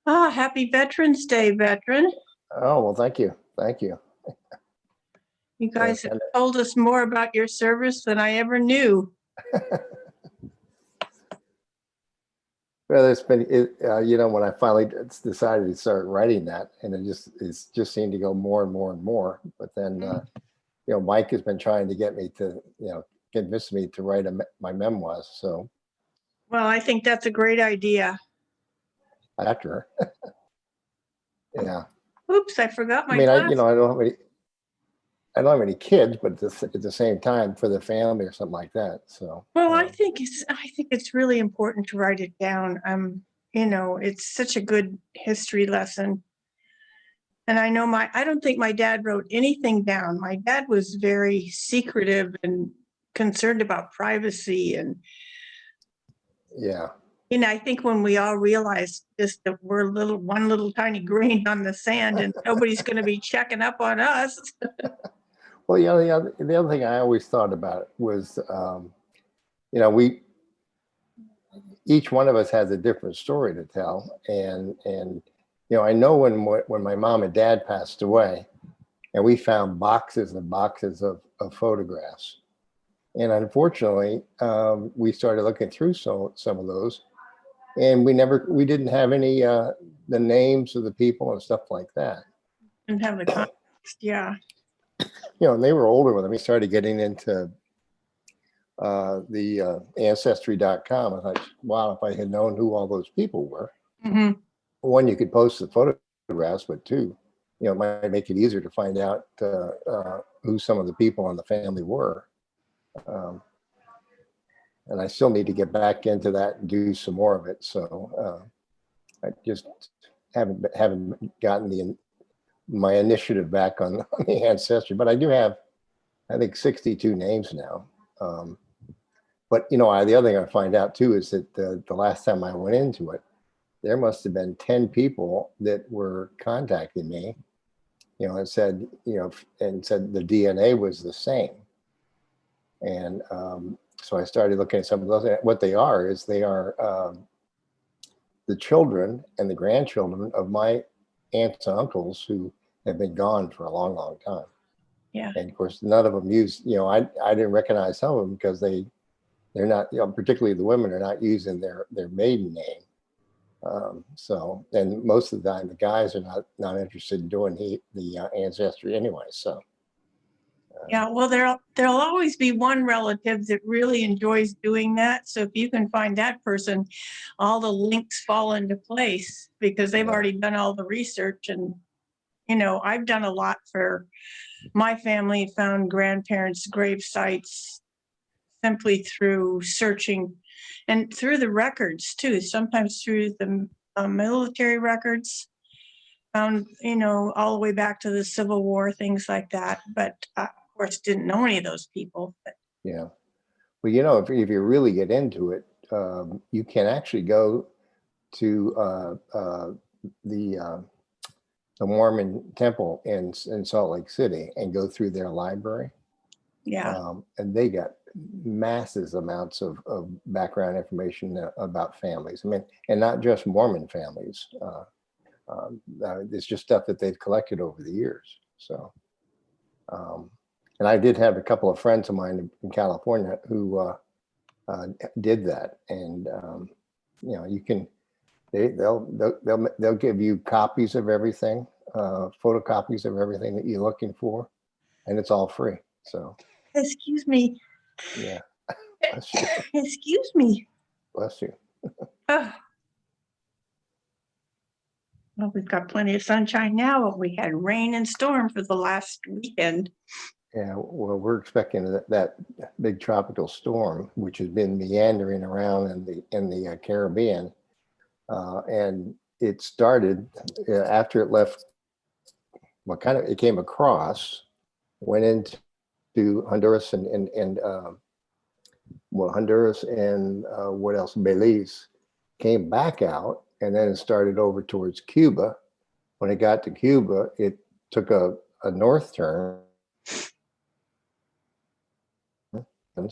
Ah, happy Veterans Day, veteran. Oh, well, thank you. Thank you. You Yeah, guys have told us more about your service than I ever knew. well, it's been, when I finally decided to start writing that, and it's just seemed to go more and more and more. But then, Mike has been trying to get me to, convince me to write my memoirs. So Well, I think that's a great idea. after, yeah. Oops, I forgot I my mean, I glasses. I don't have any kids, but at the same time, for the family or something like that. So, Well, I think it's really important to write it down. It's such a good history lesson. And I don't think my dad wrote anything down. My dad was very secretive and concerned about privacy. And, yeah. I think when we all realize just that we're one little tiny grain on the sand and nobody's going to be checking up on us. Well, the other thing I always thought about was, we each one of us has a different story to tell, and I know when my mom and dad passed away, and we found boxes and boxes of photographs, and unfortunately, we started looking through some of those, and we didn't have any the names of the people and stuff like that. And have the context, yeah. And they were older when we started getting into the ancestry.com. I thought, wow, if I had known who all those people were, one, you could post the photographs, but two, it might make it easier to find out who some of the people in the family were. And I still need to get back into that and do some more of it. So I just haven't gotten my initiative back on the ancestry, but I do have, I think, 62 names now. But the other thing I find out too is that the last time I went into it, there must have been 10 people that were contacting me, and said, said the DNA was the same. And so I started looking at some of those. What they are is they are the children and the grandchildren of my aunts and uncles who have been gone for a long, long time. Yeah. And of course, none of them used, I didn't recognize some of them because they're not, particularly the women are not using their maiden name. And most of the time, the guys are not interested in doing the ancestry anyway. So. Yeah, well, there'll always be one relative that really enjoys doing that. So if you can find that person, all the links fall into place because they've already done all the research. And, I've done a lot for my family, found grandparents' grave sites simply through searching and through the records too, sometimes through the military records, found, all the way back to the Civil War, things like that. But of course, didn't know any of those people. But. Yeah. Well, if you really get into it, you can actually go to the Mormon temple in Salt Lake City and go through their library. Yeah. And they got massive amounts of background information about families. I mean, and not just Mormon families. It's just stuff that they've collected over the years. So, and I did have a couple of friends of mine in California who did that, and you can they'll give you copies of everything, photocopies of everything that you're looking for, and it's all free. So. Excuse me. Yeah. Bless you. Excuse me. Bless you. Oh. Well, we've got plenty of sunshine now. We had rain and storm for the last weekend. Yeah, well, we're expecting that big tropical storm, which has been meandering around in the Caribbean, and it started after it left. Well, it came across, went into Honduras and Honduras and what else? Belize, came back out, and then it started over towards Cuba. When it got to Cuba, it took a north turn, and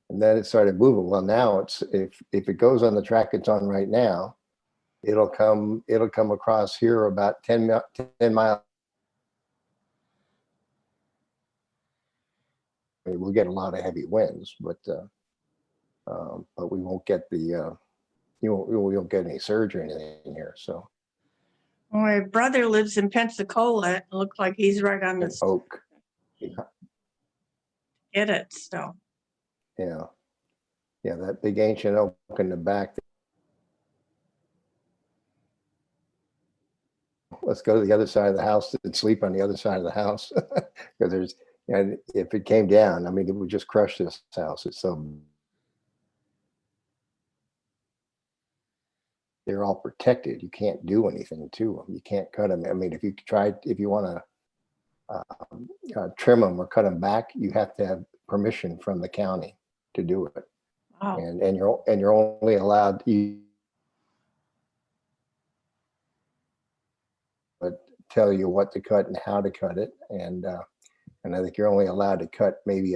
then it started moving. Well, now if it goes on the track it's on right now, it'll come across here about 10 miles. I mean, we'll get a lot of heavy winds, but we won't get the we won't get any surge or anything here. So My brother lives in Pensacola. It looks like he's right on an the oak, get it. So yeah, that big ancient oak in the back. Let's go to the other side of the house and sleep on the other side of the house because there's, and if it came down, I mean, it would just crush this house. It's so, they're all protected. You can't do anything to them. You can't cut them. I mean, if you want to trim them or cut them back, you have to have permission from the county to do it. wow. And you're only allowed to tell you what to cut and how to cut it. And I think you're only allowed to cut maybe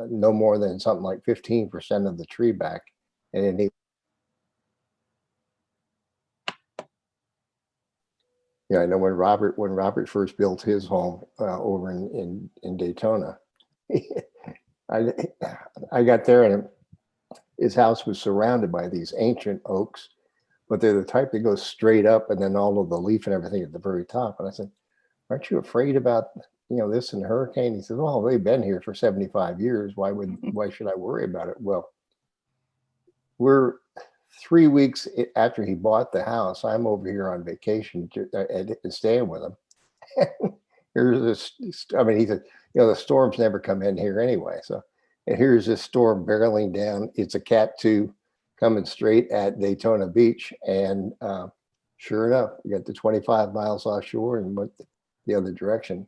no more than something like 15% of the tree back. And it needs, yeah, I know when Robert first built his home over in Daytona, I got there and his house was surrounded by these ancient oaks, but they're the type that goes straight up and then all of the leaf and everything at the very top. And I said, aren't you afraid about, this and hurricane? He said, well, they've been here for 75 years. Why should I worry about it? Well, we're 3 weeks after he bought the house. I'm over here on vacation and staying with him. Here's this, I mean, he said, the storms never come in here anyway. So, and here's this storm barreling down. It's a Cat 2 coming straight at Daytona Beach. And sure enough, we got the 25 miles offshore and went the other direction.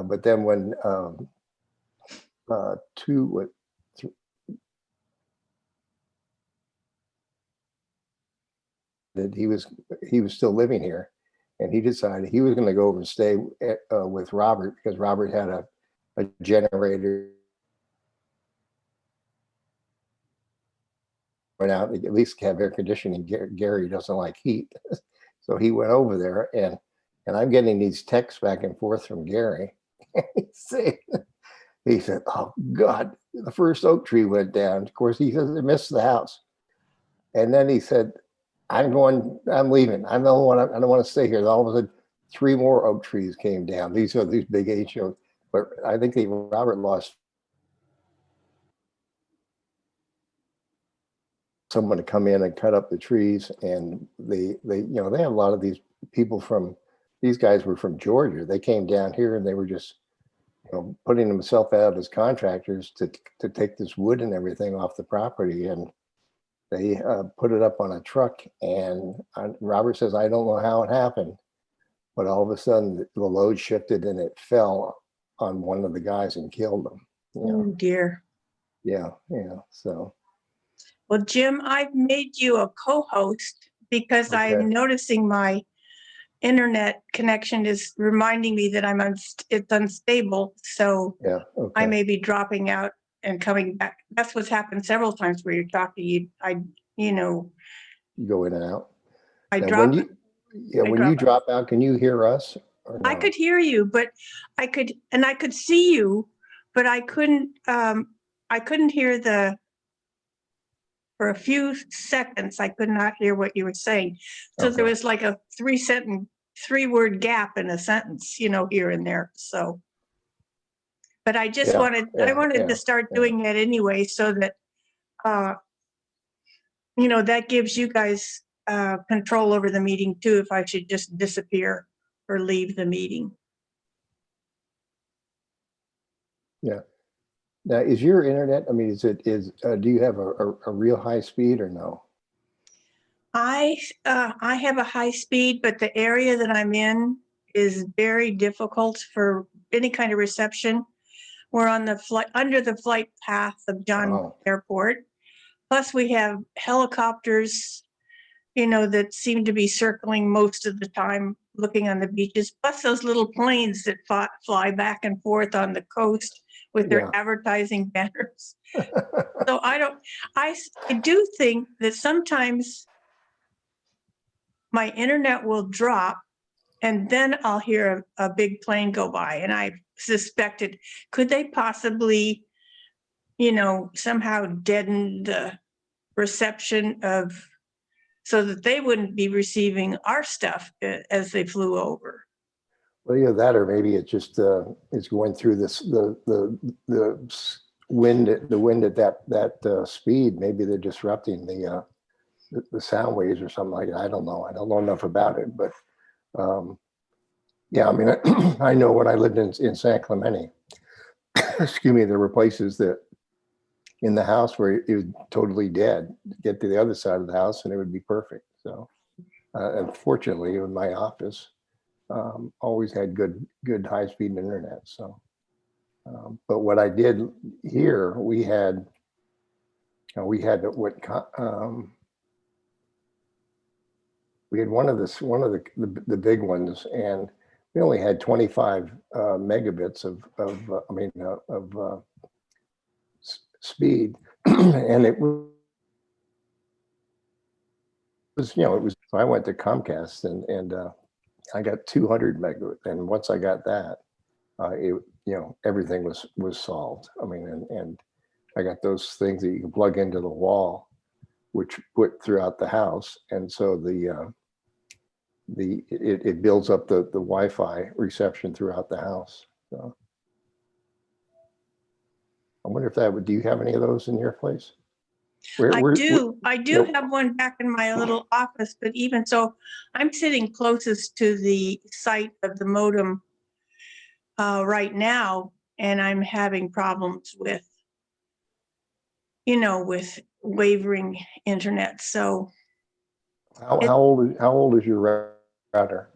But then when he was still living here, and he decided he was going to go over and stay with Robert because Robert had a generator went out, at least have air conditioning. Gary doesn't like heat. So he went over there, and I'm getting these texts back and forth from Gary. He said, oh God, the first oak tree went down. Of course, he says, it missed the house. And then he said, I'm leaving. I don't want to stay here. And all of a sudden, 3 more oak trees came down. These are these big ancient, but I think Robert lost someone to come in and cut up the trees. And they have a lot of these people these guys were from Georgia. They came down here and they were just, putting themselves out as contractors to take this wood and everything off the property. And they put it up on a truck, and Robert says, I don't know how it happened, but all of a sudden the load shifted and it fell on one of the guys and killed him. Oh dear. Yeah. So. Well, Jim, I've made you a co-host because Okay. I'm noticing my internet connection is reminding me that it's unstable. So Yeah. Okay. I may be dropping out and coming back. That's what's happened several times where you're talking. You go in and out. I Now, drop. when you drop out, can you hear us? Or no? I could hear you, but I could see you, but I couldn't hear for a few seconds, I could not hear what you were saying. So there was like a 3-word gap in a sentence, here and there. So, but I just wanted to start doing that anyway, so that, that gives you guys control over the meeting too, if I should just disappear or leave the meeting. Yeah. Now, is your internet, I mean, do you have a real high speed or no? I have a high speed, but the area that I'm in is very difficult for any kind of reception. We're on under the flight path of John Airport. Plus we have helicopters, that seem to be circling most of the time looking on the beaches, plus those little planes that fly back and forth on the coast with their advertising banners. So I do think that sometimes my internet will drop, and then I'll hear a big plane go by. And I suspected, could they possibly, somehow deaden the reception so that they wouldn't be receiving our stuff as they flew over. Well, yeah, that, or maybe it just is going through the wind at that speed. Maybe they're disrupting the sound waves or something like that. I don't know. I don't know enough about it, but yeah, I mean, I know when I lived in San Clemente, excuse me, there were places that in the house where it was totally dead. Get to the other side of the house and it would be perfect. So, unfortunately, in my office, always had good high-speed internet. So, but what I did here, we had we had one of the big ones, and we only had 25 megabits of speed, and it was so I went to Comcast and I got 200 megabits, and once I got that, everything was solved. I mean, and I got those things that you can plug into the wall, which put throughout the house, and so it builds up the Wi-Fi reception throughout the house. So I wonder if do you have any of those in your place? I do have one back in my little office, but even so, I'm sitting closest to the site of the modem right now, and I'm having problems with wavering internet. So how old is your router?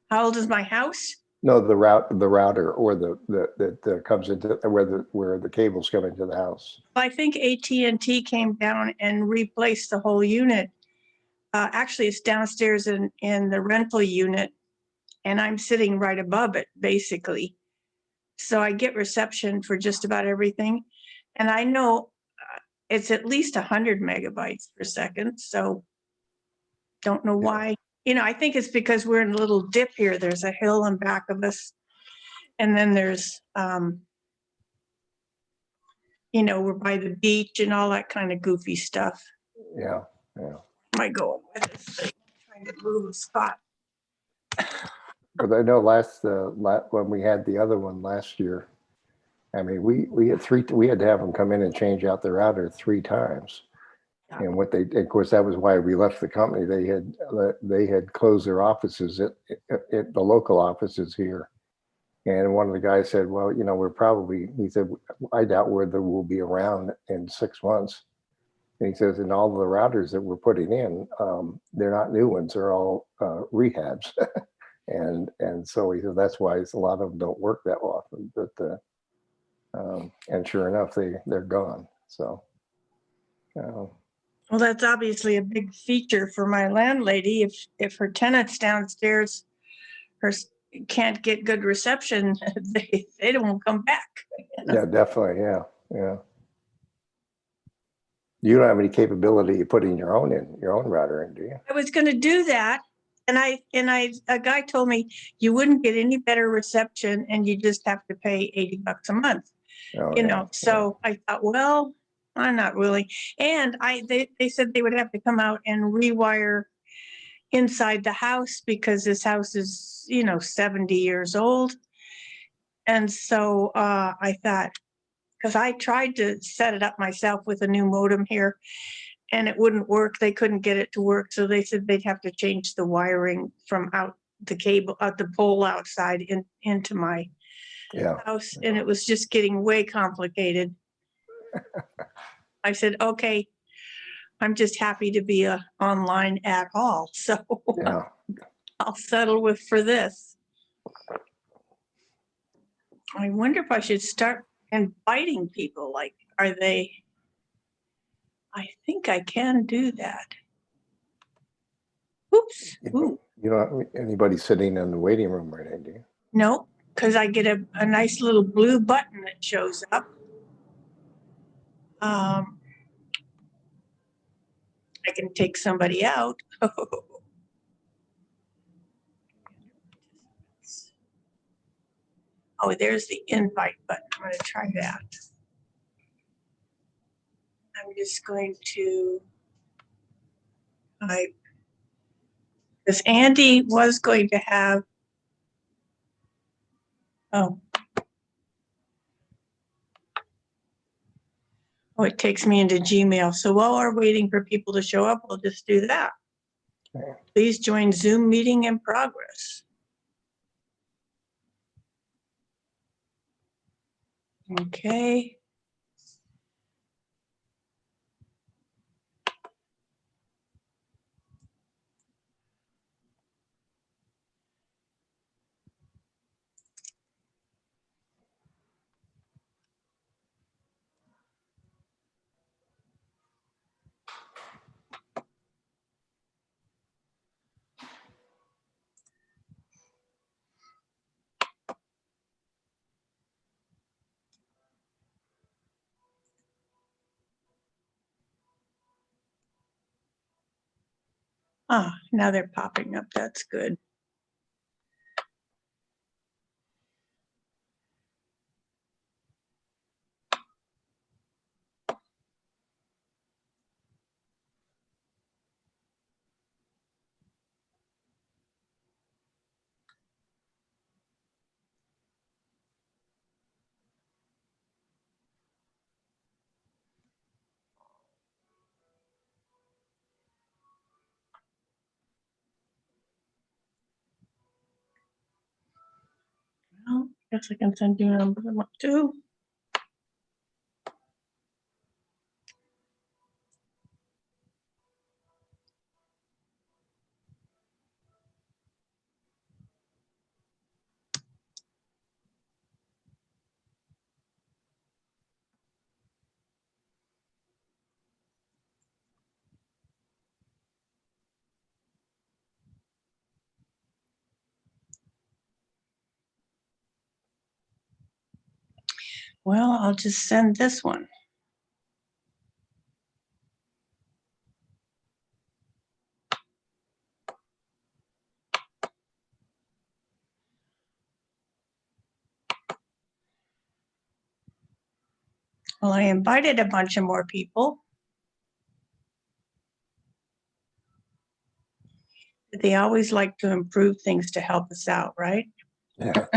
How old is my house? No, the router, or that comes into where the cables come into the house. I think AT&T came down and replaced the whole unit. Actually, it's downstairs in the rental unit, and I'm sitting right above it, basically. So I get reception for just about everything. And I know it's at least 100 megabytes per second. So don't know why. I think it's because we're in a little dip here. There's a hill in back of us. And then there's, we're by the beach and all that kind of goofy stuff. Yeah. Am I going with this thing? Trying to move a spot. Because I know when we had the other one last year, I mean, we had to have them come in and change out the router 3 times. And of course, that was why we left the company. They had closed their offices at the local offices here. And one of the guys said, well, he said, I doubt whether we'll be around in 6 months. And he says, and all the routers that we're putting in, they're not new ones, they're all rehabs. and so he said, that's why a lot of them don't work that often. But and sure enough, they're gone. So. Well, that's obviously a big feature for my landlady. If her tenants downstairs can't get good reception, they don't come back. Yeah, definitely. Yeah. You don't have any capability of putting your own router in, do you? I was going to do that, and a guy told me you wouldn't get any better reception, and you just have to pay $80 a month. So I thought, well, I'm not willing. And they said they would have to come out and rewire inside the house because this house is 70 years old. And so I thought, because I tried to set it up myself with a new modem here and it wouldn't work. They couldn't get it to work. So they said they'd have to change the wiring from out the pole outside into my house. And it was just getting way complicated. I said, okay, I'm just happy to be online at all. So I'll settle for this. I wonder if I should start inviting people. Like, I think I can do that. Oops. You don't have anybody sitting in the waiting room or anything, do you? No, because I get a nice little blue button that shows up. I can take somebody out. Oh, there's the invite button. I'm going to try that. I'm just going to type, because Andy was going to have, oh, it takes me into Gmail. So while we're waiting for people to show up, we'll just do that. Okay. Please join Zoom meeting in progress. Okay. Ah, now they're popping up. That's good. Well, guess I can send you number one too. Well, I'll just send this one. Well, I invited a bunch of more people. They always like to improve things to help us out, right? Yeah.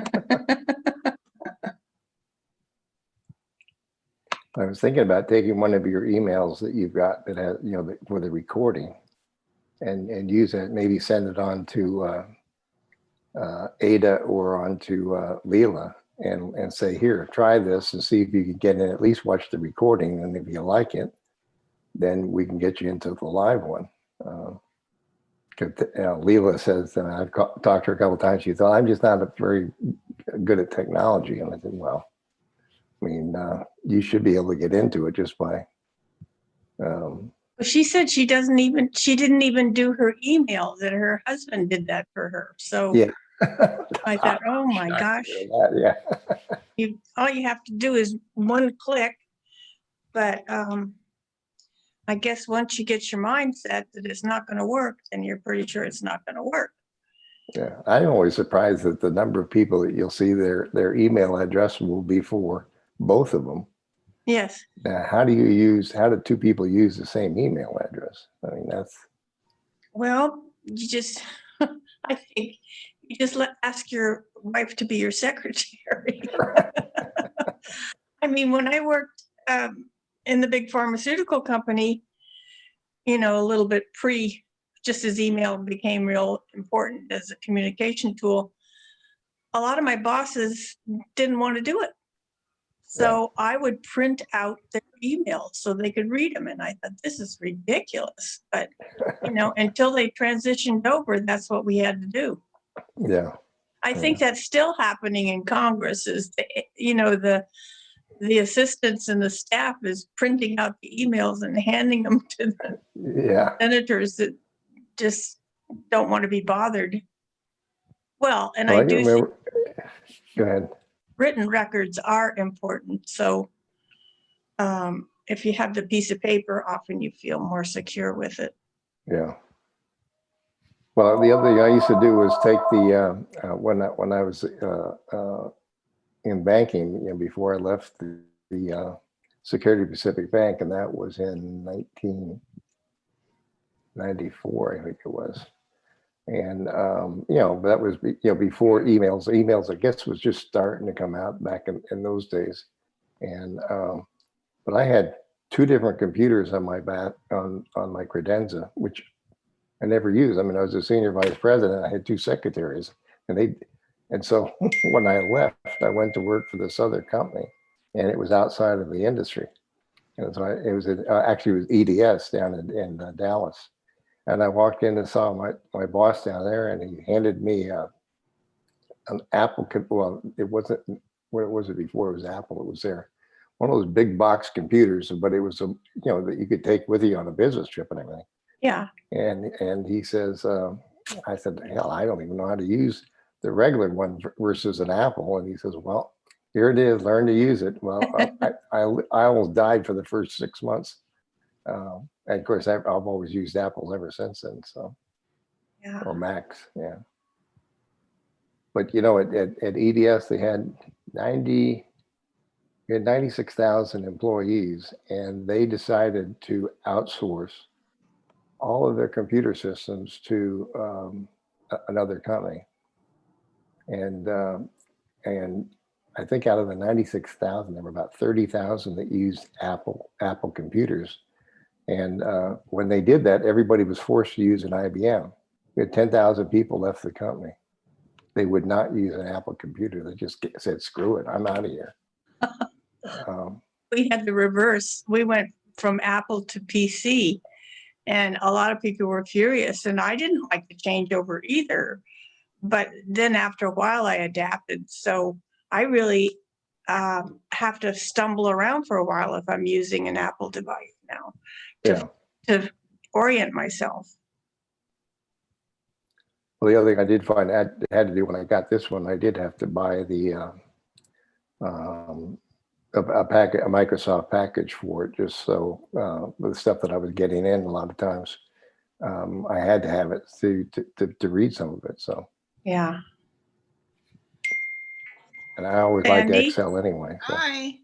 I was thinking about taking one of your emails that you've got that has, for the recording and use it, maybe send it on to Ada or onto Leela and say, here, try this and see if you can get in, at least watch the recording. And if you like it, then we can get you into the live one. Leela says, and I've talked to her a couple of times, she thought, I'm just not very good at technology. And I said, well, I mean, you should be able to get into it just by. She said she didn't even do her email, that her husband did that for her. So yeah. I thought, oh my gosh. Yeah. All you have to do is one click. But I guess once you get your mindset that it's not going to work, then you're pretty sure it's not going to work. Yeah, I'm always surprised at the number of people that you'll see their email address will be for both of them. Yes. How do two people use the same email address? I mean, that's. Well, you just, I think you just ask your wife to be your secretary. I mean, when I worked in the big pharmaceutical company, a little bit just as email became real important as a communication tool, a lot of my bosses didn't want to do it. So yeah. I would print out their emails so they could read them. And I thought, this is ridiculous. But, until they transitioned over, that's what we had to do. Yeah. I think that's still happening in Congress is, the assistants and the staff is printing out the emails and handing them to the senators that just don't want to be bothered. Well, and I do remember. Go ahead. Written records are important. So if you have the piece of paper, often you feel more secure with it. Yeah. Well, the other thing I used to do was take the when I was in banking, you know, before I left the Security Pacific Bank, and that was in 1994, I think it was. And you know, that was before emails. Emails, I guess, was just starting to come out back in those days. And but I had two different computers on my on my credenza, which I never used. I mean, I was a senior vice president. I had two secretaries, and so when I left, I went to work for this other company, and it was outside of the industry. And so it was actually it was EDS down in Dallas. And I walked in and saw my boss down there, and he handed me an Apple. Well, it wasn't. What was it before? It was Apple. It was there, one of those big box computers, but it was that you could take with you on a business trip and everything. Yeah. And he says, I said, hell, I don't even know how to use the regular one versus an Apple. And he says, well, here it is. Learn to use it. Well, I almost died for the first 6 months. And of course, I've always used Apples ever since then. So, Yeah. or Macs, yeah. But you know, at EDS, they had 96,000 employees, and they decided to outsource all of their computer systems to another company. And I think out of the 96,000, there were about 30,000 that used Apple computers. And when they did that, everybody was forced to use an IBM. We had 10,000 people left the company. They would not use an Apple computer. They just said, screw it, I'm out of here. We had the reverse. We went from Apple to PC, and a lot of people were furious, and I didn't like the changeover either. But then after a while, I adapted. So I really have to stumble around for a while if I'm using an Apple device now to orient myself. Well, the other thing I did find I had to do when I got this one, I did have to buy a Microsoft package for it, just so the stuff that I was getting in a lot of times, I had to have it to read some of it. So yeah. And I always liked Excel anyway. So. Hi.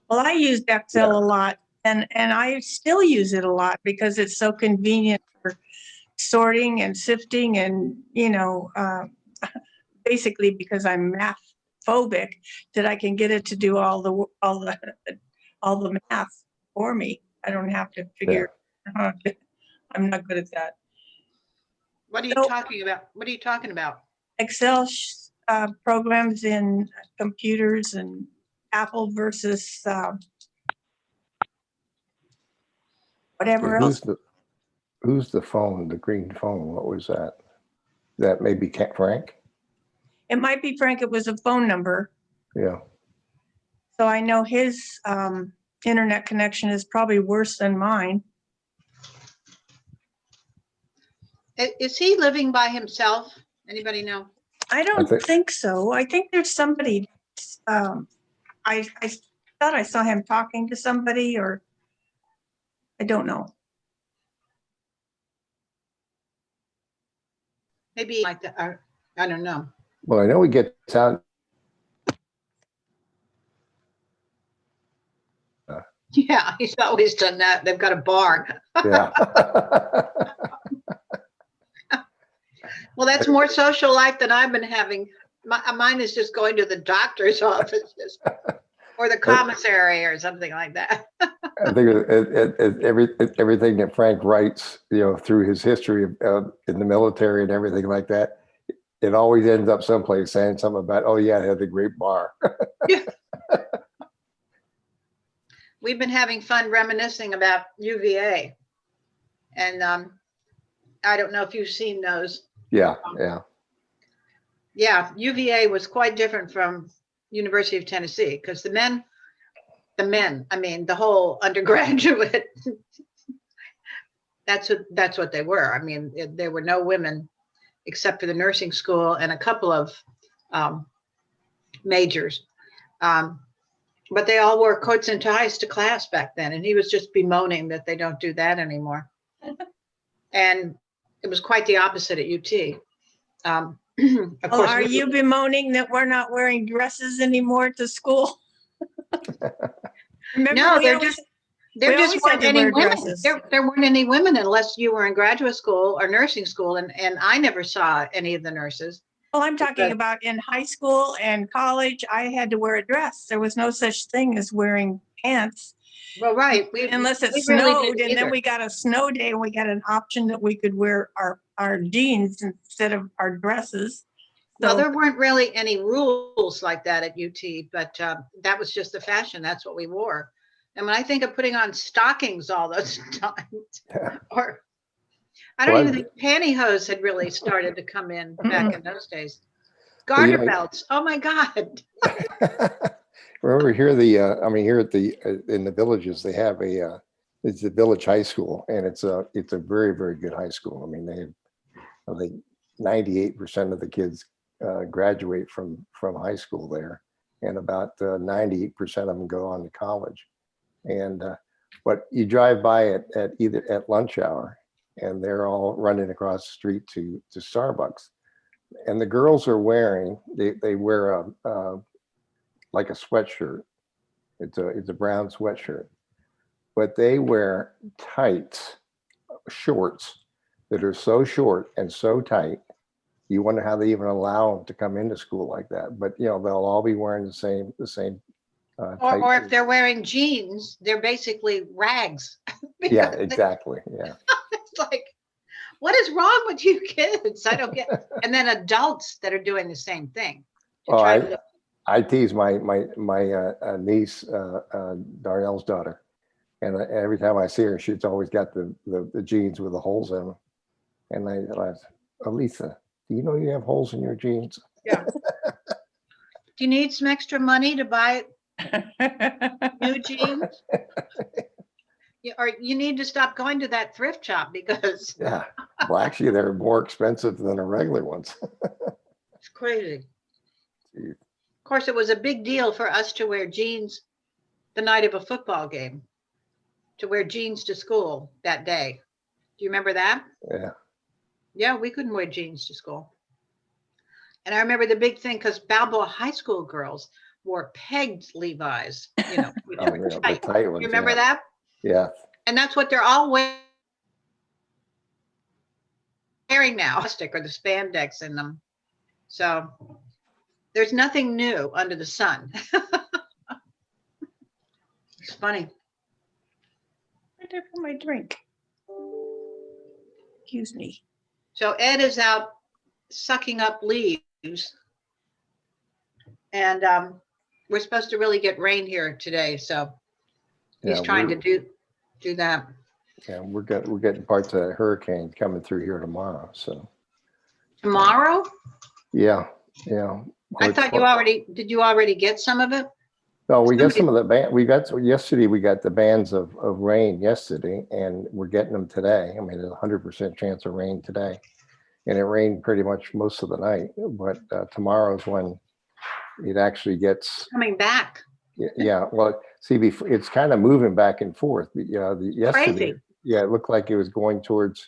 Well, I used Excel a lot, and I still use it a lot because it's so convenient for sorting and sifting, and basically because I'm math phobic, that I can get it to do all the math for me. I don't have to figure. I'm not good at that. What are you talking about? What are you talking about? Excel programs in computers, and Apple versus whatever else. Who's the phone? The green phone? What was that? That maybe Frank? It might be Frank. It was a phone number. Yeah. So I know his internet connection is probably worse than mine. Is he living by himself? Anybody know? I don't think so. I think there's somebody. I thought I saw him talking to somebody, or I don't know. Maybe like that. I don't know. Well, I know he gets out. Yeah, he's always done that. They've got a bar. Yeah. Well, that's more social life than I've been having. Mine is just going to the doctor's offices or the commissary or something like that. I think everything that Frank writes, through his history in the military and everything like that, it always ends up someplace saying something about, oh yeah, it had the great bar. Yeah. We've been having fun reminiscing about UVA, and I don't know if you've seen those. Yeah, yeah. UVA was quite different from University of Tennessee, because the men, I mean, the whole undergraduate, that's what they were. I mean, there were no women except for the nursing school and a couple of majors. But they all wore coats and ties to class back then, and he was just bemoaning that they don't do that anymore. And it was quite the opposite at UT. Of Well, course, are you bemoaning that we're not wearing dresses anymore to school? Remember, no, we always, there we just always had weren't to any wear women. dresses. There weren't any women unless you were in graduate school or nursing school, and I never saw any of the nurses. Well, I'm talking But- about in high school and college, I had to wear a dress. There was no such thing as wearing pants Well, right. unless it we really snowed, didn't and then either. we got a snow day and we got an option that we could wear our jeans instead of our dresses. Well, So, there weren't really any rules like that at UT, but that was just the fashion. That's what we wore. And when I think of putting on stockings all those times, or I don't Well, even think pantyhose had really started to come in back Mm-mm. in those days. Well, you Garter know- belts. Oh my God. Remember here, here at in the villages, they have it's the village high school, and it's a very, very good high school. I mean, they have, I think 98% of the kids graduate from high school there, and about 98% of them go on to college. And but you drive by it at lunch hour, and they're all running across the street to Starbucks, and the girls are wearing they wear a like a sweatshirt. It's a brown sweatshirt, but they wear tights, shorts that are so short and so tight. You wonder how they even allow them to come into school like that. But they'll all be wearing the same tight Or if they're wearing jeans, they're basically rags. yeah, Because exactly. Yeah. It's like, what is wrong with you kids? I don't get. And then adults that are doing the same thing. to Oh, try to- I tease my niece, Darnell's daughter, and every time I see her, she's always got the jeans with the holes in them. And I Alisa, do you know you have holes in your jeans? Do you need some extra money to buy new jeans? Or you need to stop going to that thrift shop because Yeah. Well, actually, they're more expensive than the regular ones. it's crazy. Jeez. Of course, it was a big deal for us to wear jeans the night of a football game, to wear jeans to school that day. Do you remember that? Yeah. Yeah, we couldn't wear jeans to school. And I remember the big thing because Balboa High School girls wore pegged Levi's, which Oh, were yeah, the tight. tight You ones. remember Yeah. that? Yeah. And that's what they're all wearing now, or the spandex in them. So there's nothing new under the sun. It's funny. where did I put my drink? Excuse me. So Ed is out sucking up leaves. And we're supposed to really get rain here today. So he's Yeah, trying to do that. Yeah, we're getting parts of that hurricane coming through here tomorrow. So Tomorrow? yeah. I thought did you already get some of it? No, we got some of the yesterday we got the bands of rain yesterday, and we're getting them today. I mean, there's a 100% chance of rain today, and it rained pretty much most of the night. But tomorrow's when it actually gets. Coming back. Yeah, well, see, it's kind of moving back and forth. Yesterday, Crazy. yeah, it looked like it was going towards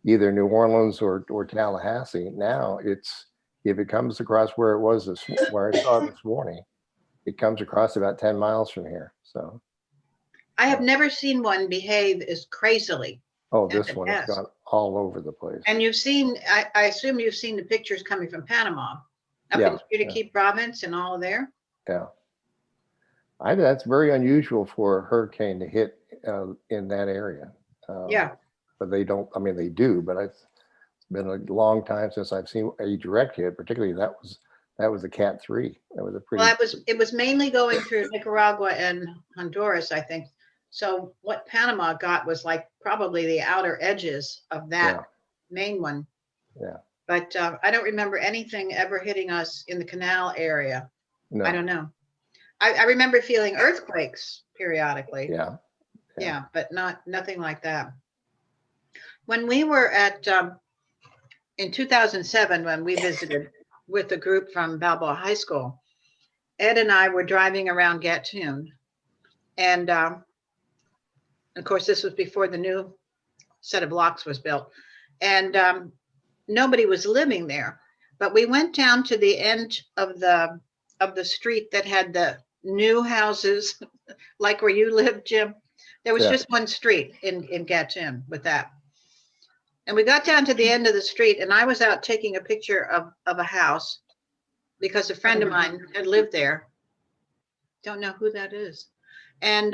either New Orleans or Tallahassee. Now if it comes across where I saw it this morning, it comes across about 10 miles from here. So, I have never seen one behave as crazily. this it one has has. gone all over the place. And you've seen, I assume you've seen the pictures coming from Panama, up Yeah, in Chiriquí province and all there. Yeah. That's very unusual for a hurricane to hit in that area. Yeah. But they don't, I mean, they do, but it's been a long time since I've seen a direct hit, particularly that was a Cat 3. That was a pretty. Well, it was mainly going through Nicaragua and Honduras, I think. So what Panama got was like probably the outer edges of that main one. Yeah. But I don't remember anything ever hitting us in the Canal area. No. I don't know. I remember feeling earthquakes periodically. Yeah. But nothing like that. When we were in 2007, when we visited with a group from Balboa High School, Ed and I were driving around Gatun, and of course, this was before the new set of locks was built, and nobody was living there. But we went down to the end of the street that had the new houses, like where you live, Jim. There was Yeah. just one street in Gatun with that. And we got down to the end of the street, and I was out taking a picture of a house because a friend of mine had lived there. Don't know who that is. And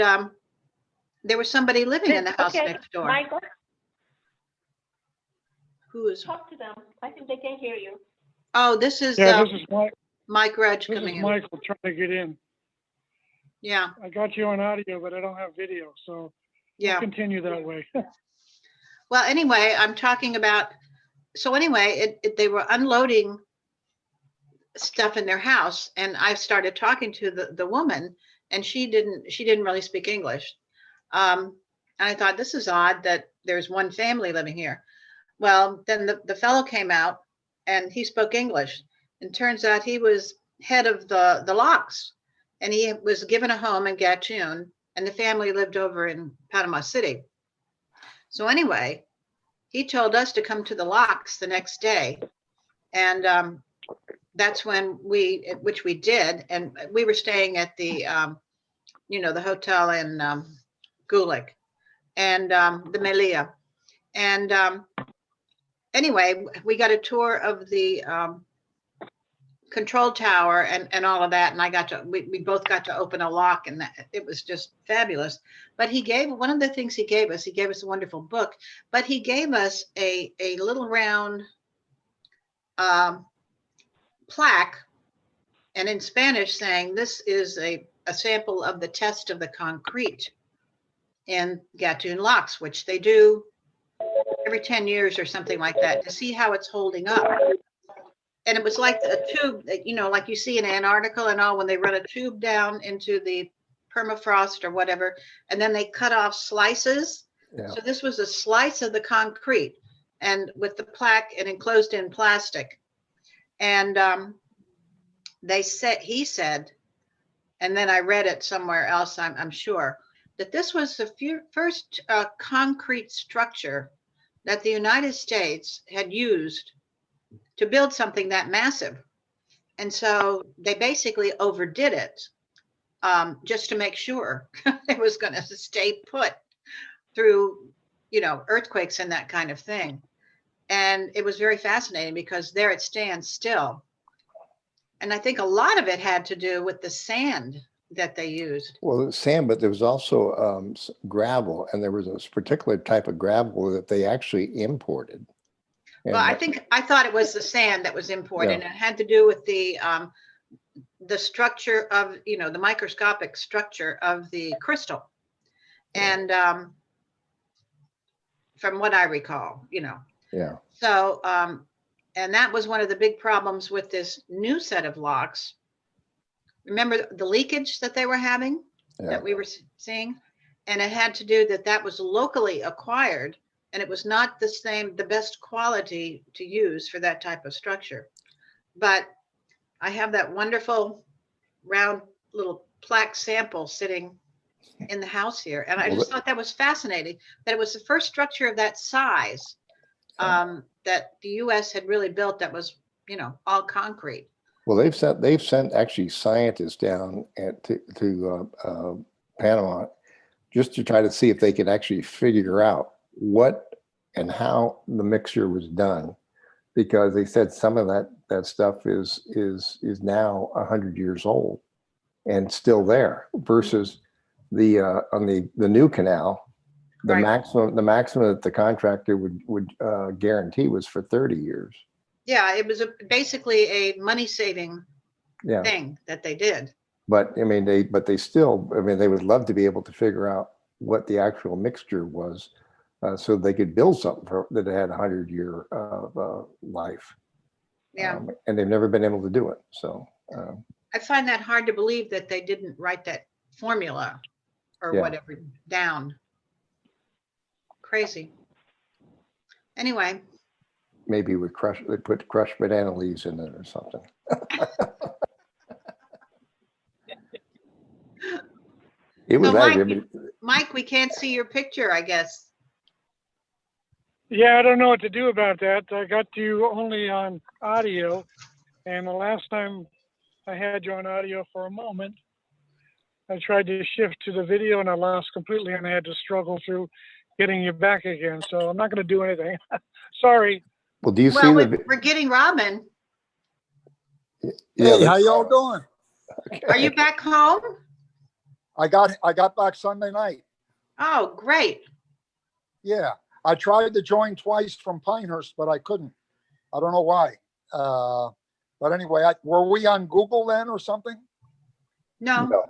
there was somebody living in the house Okay, next door. Michael, Who is? talk to them. I think they can hear you. Oh, this is Yeah, this is Mike. Mike Rudge This coming is in. Michael trying to get in. Yeah, I got you on audio, but I don't have video, so yeah. we'll continue that way. Well, anyway, I'm talking about, so anyway, they were unloading stuff in their house, and I started talking to the woman, and she didn't really speak English. And I thought, this is odd that there's one family living here. Well, then the fellow came out, and he spoke English, and turns out he was head of the locks, and he was given a home in Gatun, and the family lived over in Panama City. So anyway, he told us to come to the locks the next day. And that's when which we did. And we were staying at the, the hotel in Gulick and the Melia. And anyway, we got a tour of the control tower and all of that. And we both got to open a lock, and it was just fabulous. But one of the things he gave us a wonderful book, but he gave us a little round plaque, and in Spanish saying, this is a sample of the test of the concrete in Gatun locks, which they do every 10 years or something like that, to see how it's holding up. And it was like a tube, like you see in Antarctica and all, when they run a tube down into the permafrost or whatever, and then they cut off slices. Yeah. So this was a slice of the concrete, and with the plaque and enclosed in plastic. And he said, and then I read it somewhere else, I'm sure, that this was the first concrete structure that the United States had used to build something that massive. And so they basically overdid it just to make sure it was going to stay put through, earthquakes and that kind of thing. And it was very fascinating because there it stands still. And I think a lot of it had to do with the sand that they used. Well, sand, but there was also gravel, and there was a particular type of gravel that they actually imported. Well, I thought it was the sand that was imported, Yeah. and it had to do with the structure of, the microscopic structure of the crystal. And from what I recall, Yeah. So, and that was one of the big problems with this new set of locks. Remember the leakage that they were having, Yeah. that we were seeing? And it had to do that was locally acquired, and it was not the best quality to use for that type of structure. But I have that wonderful round little plaque sample sitting in the house here. And I just thought that was fascinating, that it was the first structure of that size that the US had really built that was, all concrete. Well, they've sent actually scientists down to Panama just to try to see if they could actually figure out what and how the mixture was done, because they said some of that stuff is now 100 years old and still there, versus the on the new canal, the Right. maximum that the contractor would guarantee was for 30 years. Yeah, it was basically a money-saving Yeah. thing that they did. But I mean, they would love to be able to figure out what the actual mixture was, so they could build something that had 100-year life. Yeah. And they've never been able to do it. So I find that hard to believe that they didn't write that formula or Yeah. whatever down. Crazy. Anyway, maybe they put crushed banana leaves in it or something. It was So, actually, Mike, we can't see your picture, I guess. Yeah, I don't know what to do about that. I got you only on audio, and the last time I had you on audio for a moment, I tried to shift to the video and I lost completely, and I had to struggle through getting you back again. So I'm not going to do anything. Sorry. well, do you see Well, the, we're getting Robin. yeah, Hey, how the- y'all doing? Are you back home? I got back Sunday night. Oh, great. Yeah, I tried to join twice from Pinehurst, but I couldn't. I don't know why. But anyway, were we on Google then or something? No, No.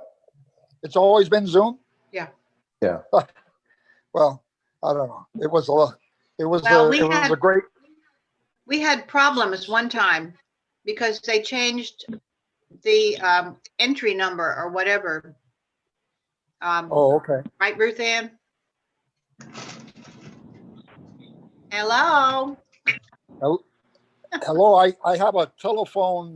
It's always been Zoom. Yeah. Yeah. Well, I don't know. It was Well, a great. we had problems one time because they changed the entry number or whatever. Oh, okay. Right, Ruth Ann? Hello? Hello, I have a telephone.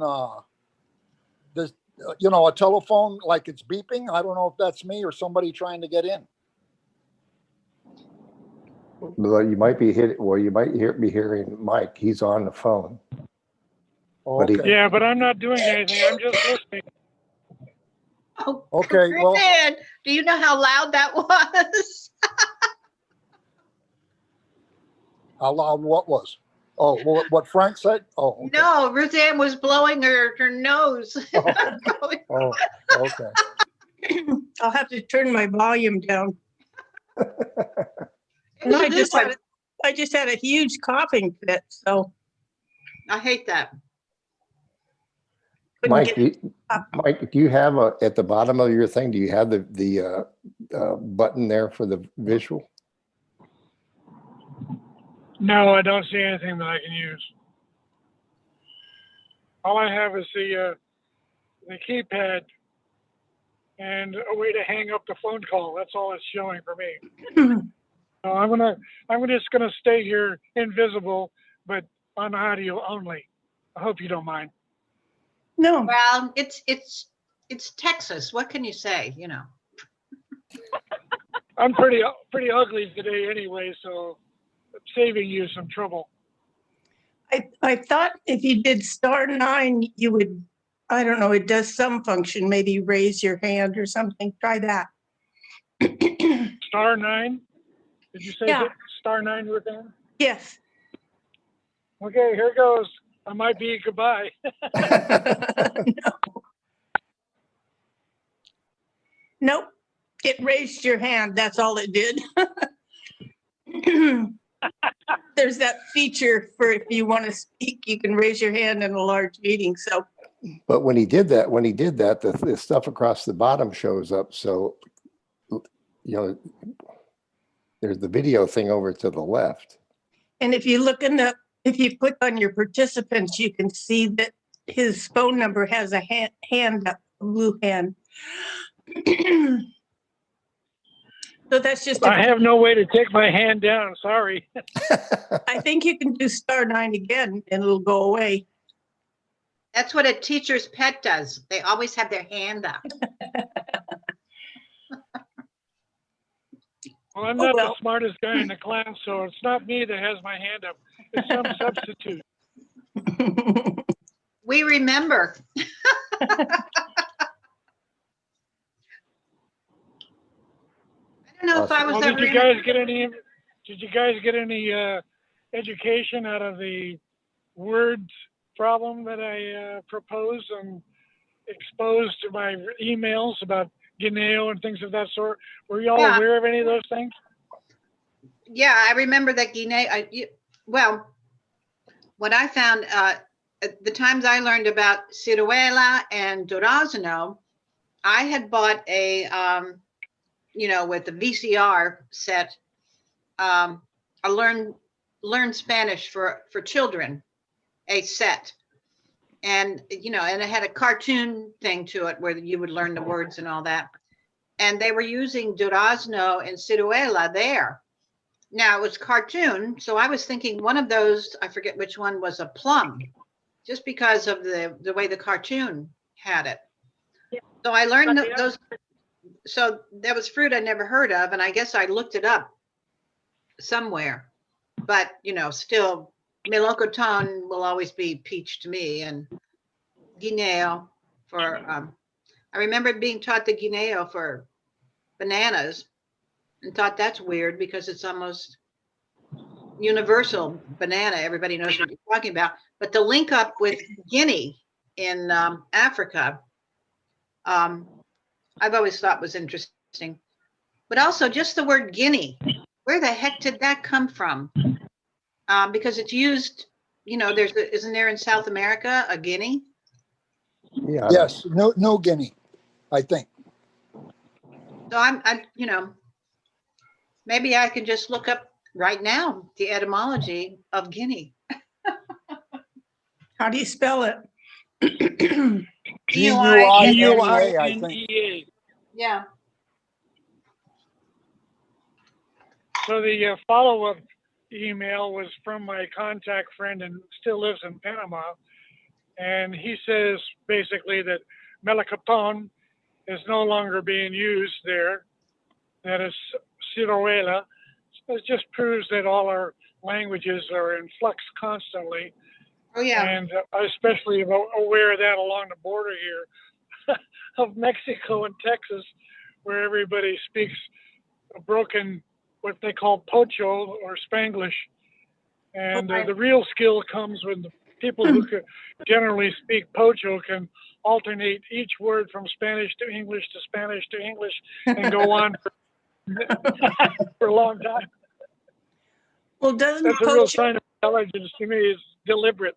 This, a telephone like it's beeping. I don't know if that's me or somebody trying to get in. well, you might be be hearing Mike. He's on the phone. Oh, But he- okay. Yeah, but I'm not doing anything. I'm just listening. Oh, Okay, Ruth well- Ann, do you know how loud that was? How loud? What was? Oh, what Frank said? Oh, okay. No, Ruth Ann was blowing her nose. Oh, okay. I'll have to turn my volume down. It was No, a good one. I just had a huge coughing fit, so. I hate that. couldn't Mike, get- Mike, do you have at the bottom of your thing, do you have the button there for the visual? No, I don't see anything that I can use. All I have is the keypad and a way to hang up the phone call. That's all it's showing for me. So I'm just gonna stay here invisible, but on audio only. I hope you don't mind. No, Well, it's Texas. What can you say? I'm pretty ugly today anyway, so I'm saving you some trouble. I thought if you did *9, you would, I don't know, it does some function, maybe raise your hand or something. Try that. *9? Did you say Yeah. hit *9 with them? Yes. Okay, here goes. I might be goodbye. Nope, it raised your hand. That's all it did. There's that feature for if you want to speak, you can raise your hand in a large meeting. So, But when he did that, the stuff across the bottom shows up. So, there's the video thing over to the left. and if you click on your participants, you can see that his phone number has a hand up, a blue hand. So that's just, I have no way to take my hand down. Sorry. I think you can do *9 again and it'll go away. That's what a teacher's pet does. They always have their hand up. Well, I'm Oh, not well. the smartest guy in the class, so it's not me that has my hand up. It's some substitute. We remember. I don't know if I was Well, ever did you in a- guys get any education out of the words problem that I proposed and exposed to my emails about Guineo and things of that sort? Were y'all Yeah. aware of any of those things? Yeah, I remember that Guinea. Well, what I found, the times I learned about ciruela and durazno, I had bought a, with the VCR set, a learn Spanish for children, a set. And, and it had a cartoon thing to it where you would learn the words and all that. And they were using durazno and ciruela there. Now it was cartoon, so I was thinking one of those, I forget which one, was a plum, just because of the way the cartoon had it. So I learned those so that was fruit I never heard of, and I guess I looked it up somewhere. But still, melocotón will always be peach to me, and guineo for. I remember being taught the guineo for bananas, and thought that's weird because it's almost universal banana. Everybody knows what you're talking about. But the link up with Guinea in Africa, I've always thought was interesting. But also just the word Guinea, where the heck did that come from? Because it's used, isn't there in South America a Guinea? Yeah. Yes, New Guinea, I think. So I'm maybe I can just look up right now the etymology of Guinea. How do you spell it? Guinea, I think. Guinea. Yeah. So the follow-up email was from my contact friend and still lives in Panama. And he says basically that melocotón is no longer being used there. That is ciruela. So it just proves that all our languages are in flux constantly. Oh yeah. And I'm especially aware of that along the border here of Mexico and Texas, where everybody speaks a broken, what they call pocho or Spanglish. And Okay. the real skill comes when the people who generally speak pocho can alternate each word from Spanish to English to Spanish to English and go on for a long time. Well, doesn't That's a real pocho, sign of intelligence to me, is deliberate.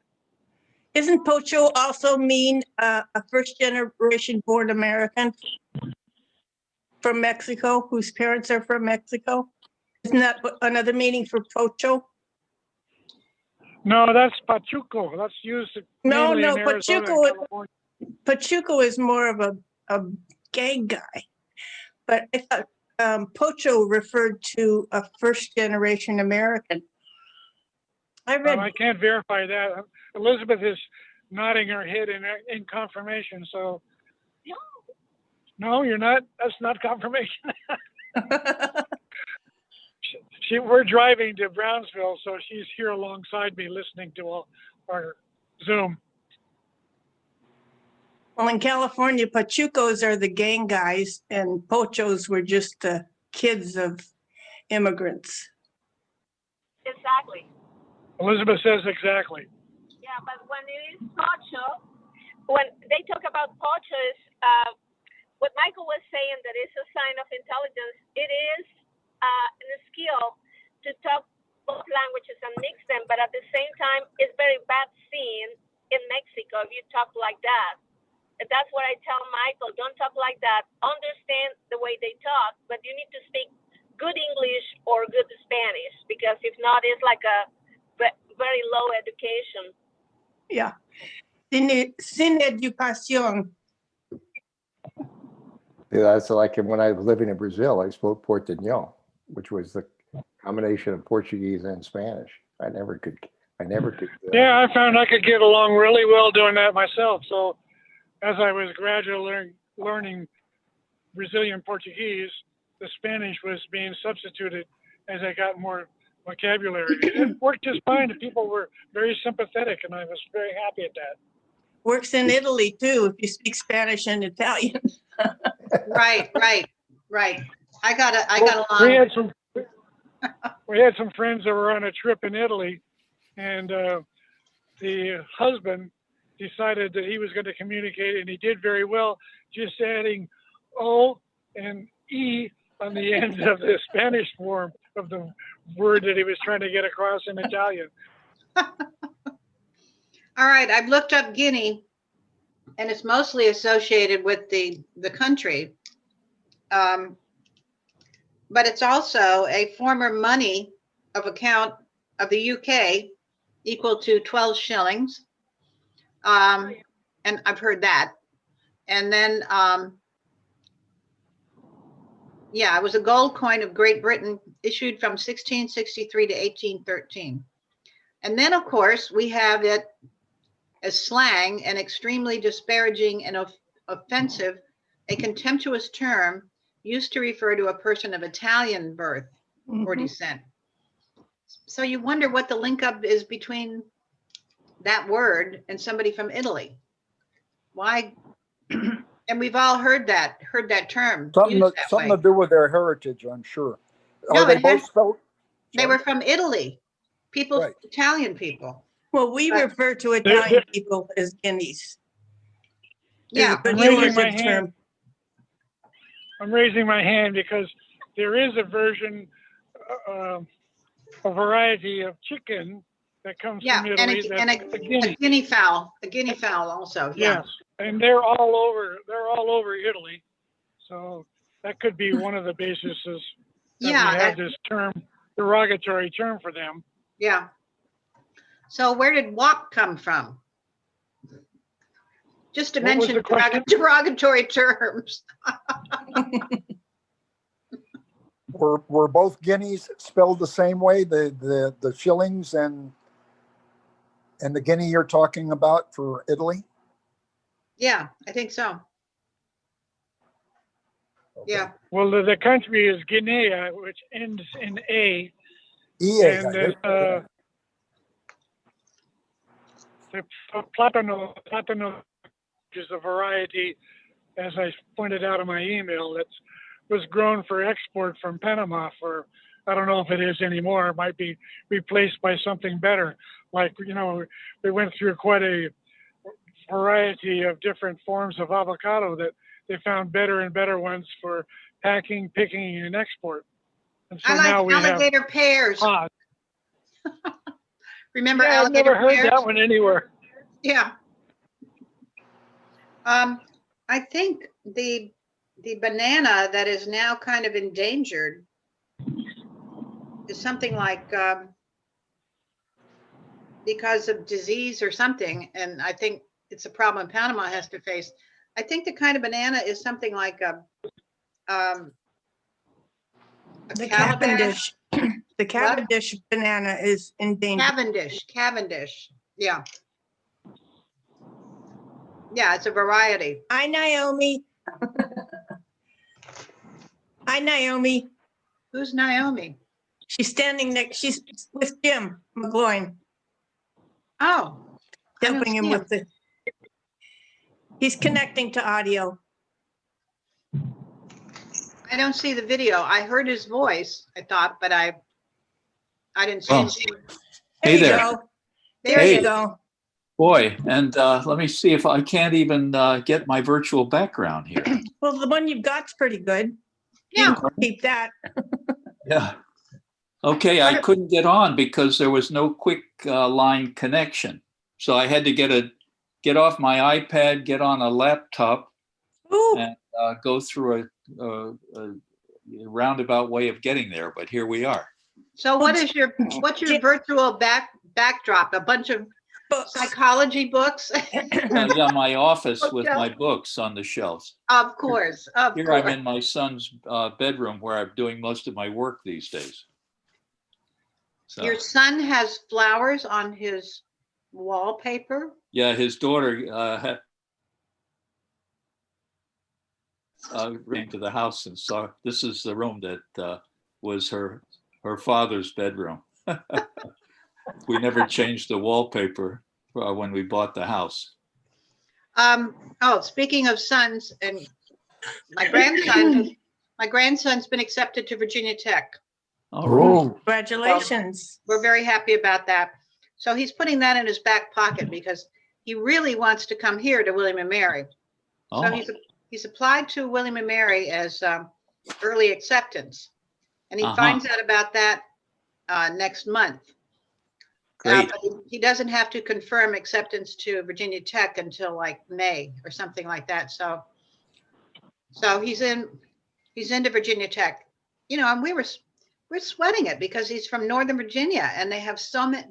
isn't pocho also mean a first generation born American from Mexico, whose parents are from Mexico? Isn't that another meaning for pocho? No, that's pachuco. That's used No, mainly no, in Arizona and Pachuco, California. Pachuco is more of a gay guy. But I thought pocho referred to a first generation American. I read, I can't verify that. Elizabeth is nodding her head in confirmation. So, no, you're not. That's not confirmation. We're driving to Brownsville, so she's here alongside me listening to all our Zoom. well, in California, Pachucos are the gang guys and pochos were just the kids of immigrants. Exactly. Elizabeth says exactly. Yeah, but when it is pocho, when they talk about pochos, what Michael was saying, that is a sign of intelligence. It is a skill to talk both languages and mix them, but at the same time, it's very bad seen in Mexico if you talk like that. And that's what I tell Michael, don't talk like that. Understand the way they talk, but you need to speak good English or good Spanish, because if not, it's like a very low education. Yeah. Sin educación. Yeah, that's like when I was living in Brazil, I spoke Portuñol, which was the combination of Portuguese and Spanish. I never could. Yeah, I found I could get along really well doing that myself. So as I was gradually learning Brazilian Portuguese, the Spanish was being substituted as I got more vocabulary. It worked just fine. The people were very sympathetic, and I was very happy at that. Works in Italy too, if you speak Spanish and Italian. Right. I got Well, along. we had some friends that were on a trip in Italy, and the husband decided that he was going to communicate, and he did very well, just adding O and E on the end of the Spanish form of the word that he was trying to get across in Italian. All right, I've looked up Guinea, and it's mostly associated with the country. But it's also a former money of account of the UK equal to 12 shillings. And I've heard that. And then, yeah, it was a gold coin of Great Britain issued from 1663 to 1813. And then, of course, we have it as slang and extremely disparaging and offensive, a contemptuous term used to refer to a person of Italian birth or Mhm. descent. So you wonder what the link up is between that word and somebody from Italy. Why? And we've all heard that term used that Something way. to do with their heritage, I'm sure. No, Are they it had- both spelled? They were from Italy, people, Right. Italian people. Well, we But- refer to Italian people as guineas. Yeah, It's a I'm raising my pejorative hand. term. I'm raising my hand because there is a version, a variety of chicken that comes yeah, from and Italy. a That's a guinea. guinea fowl also, yeah. Yes, and they're all over Italy. So that could be one of the bases that Yeah, we have this term, derogatory term for them. yeah. So where did WAP come from? Just to What was mention the question? derogatory terms. Were both guineas spelled the same way? The shillings and the guinea you're talking about for Italy? Yeah, I think so. Okay. Yeah, Well, the country is Guinea, which ends in A, EA. and then the platano, which is a variety, as I pointed out in my email, that was grown for export from Panama for, I don't know if it is anymore. It might be replaced by something better. Like, we went through quite a variety of different forms of avocado that they found better and better ones for packing, picking, and export. And so I now like we have alligator pears. pods. Remember Yeah, I've alligator never heard pears? that one anywhere. Yeah. I think the banana that is now kind of endangered is something like because of disease or something, and I think it's a problem Panama has to face. I think the kind of banana is something like a The calabash, Cavendish, the Cavendish banana is endangered. Cavendish. Yeah. Yeah, it's a variety. Hi, Naomi. Hi, Naomi. Who's Naomi? She's standing next, she's with Jim McGloin, Oh, I don't helping him see with he's connecting to audio. I don't see the video. I heard his voice, I thought, but I didn't see Oh. him. There Hey you there. go. There There he you is. go. Boy, and let me see if I can't even get my virtual background here. Well, the one you've got's pretty good. You Yeah, can keep that. Yeah. Okay, I couldn't get on because there was no quick line connection. So I had to get off my iPad, get on a laptop, Ooh, and go through a roundabout way of getting there. But here we are. so what's your Jim- virtual backdrop? A bunch of books. psychology books? Yeah, my office with Okay. my books on the shelves. Of course, of Here I'm course. in my son's bedroom where I'm doing most of my work these days. So, Your son has flowers on his wallpaper? yeah, his daughter came to the house and saw this is the room that was her father's bedroom. We never changed the wallpaper when we bought the house. Oh, speaking of sons, and my grandson's been accepted to Virginia Tech. All right. Congratulations. We're very happy about that. So he's putting that in his back pocket because he really wants to come here to William and Mary. So Oh, he's applied to William and Mary as early acceptance, and he Uh-huh. finds out about that next month. great. But he doesn't have to confirm acceptance to Virginia Tech until like May or something like that. So he's into Virginia Tech, and we're sweating it because he's from Northern Virginia, and they have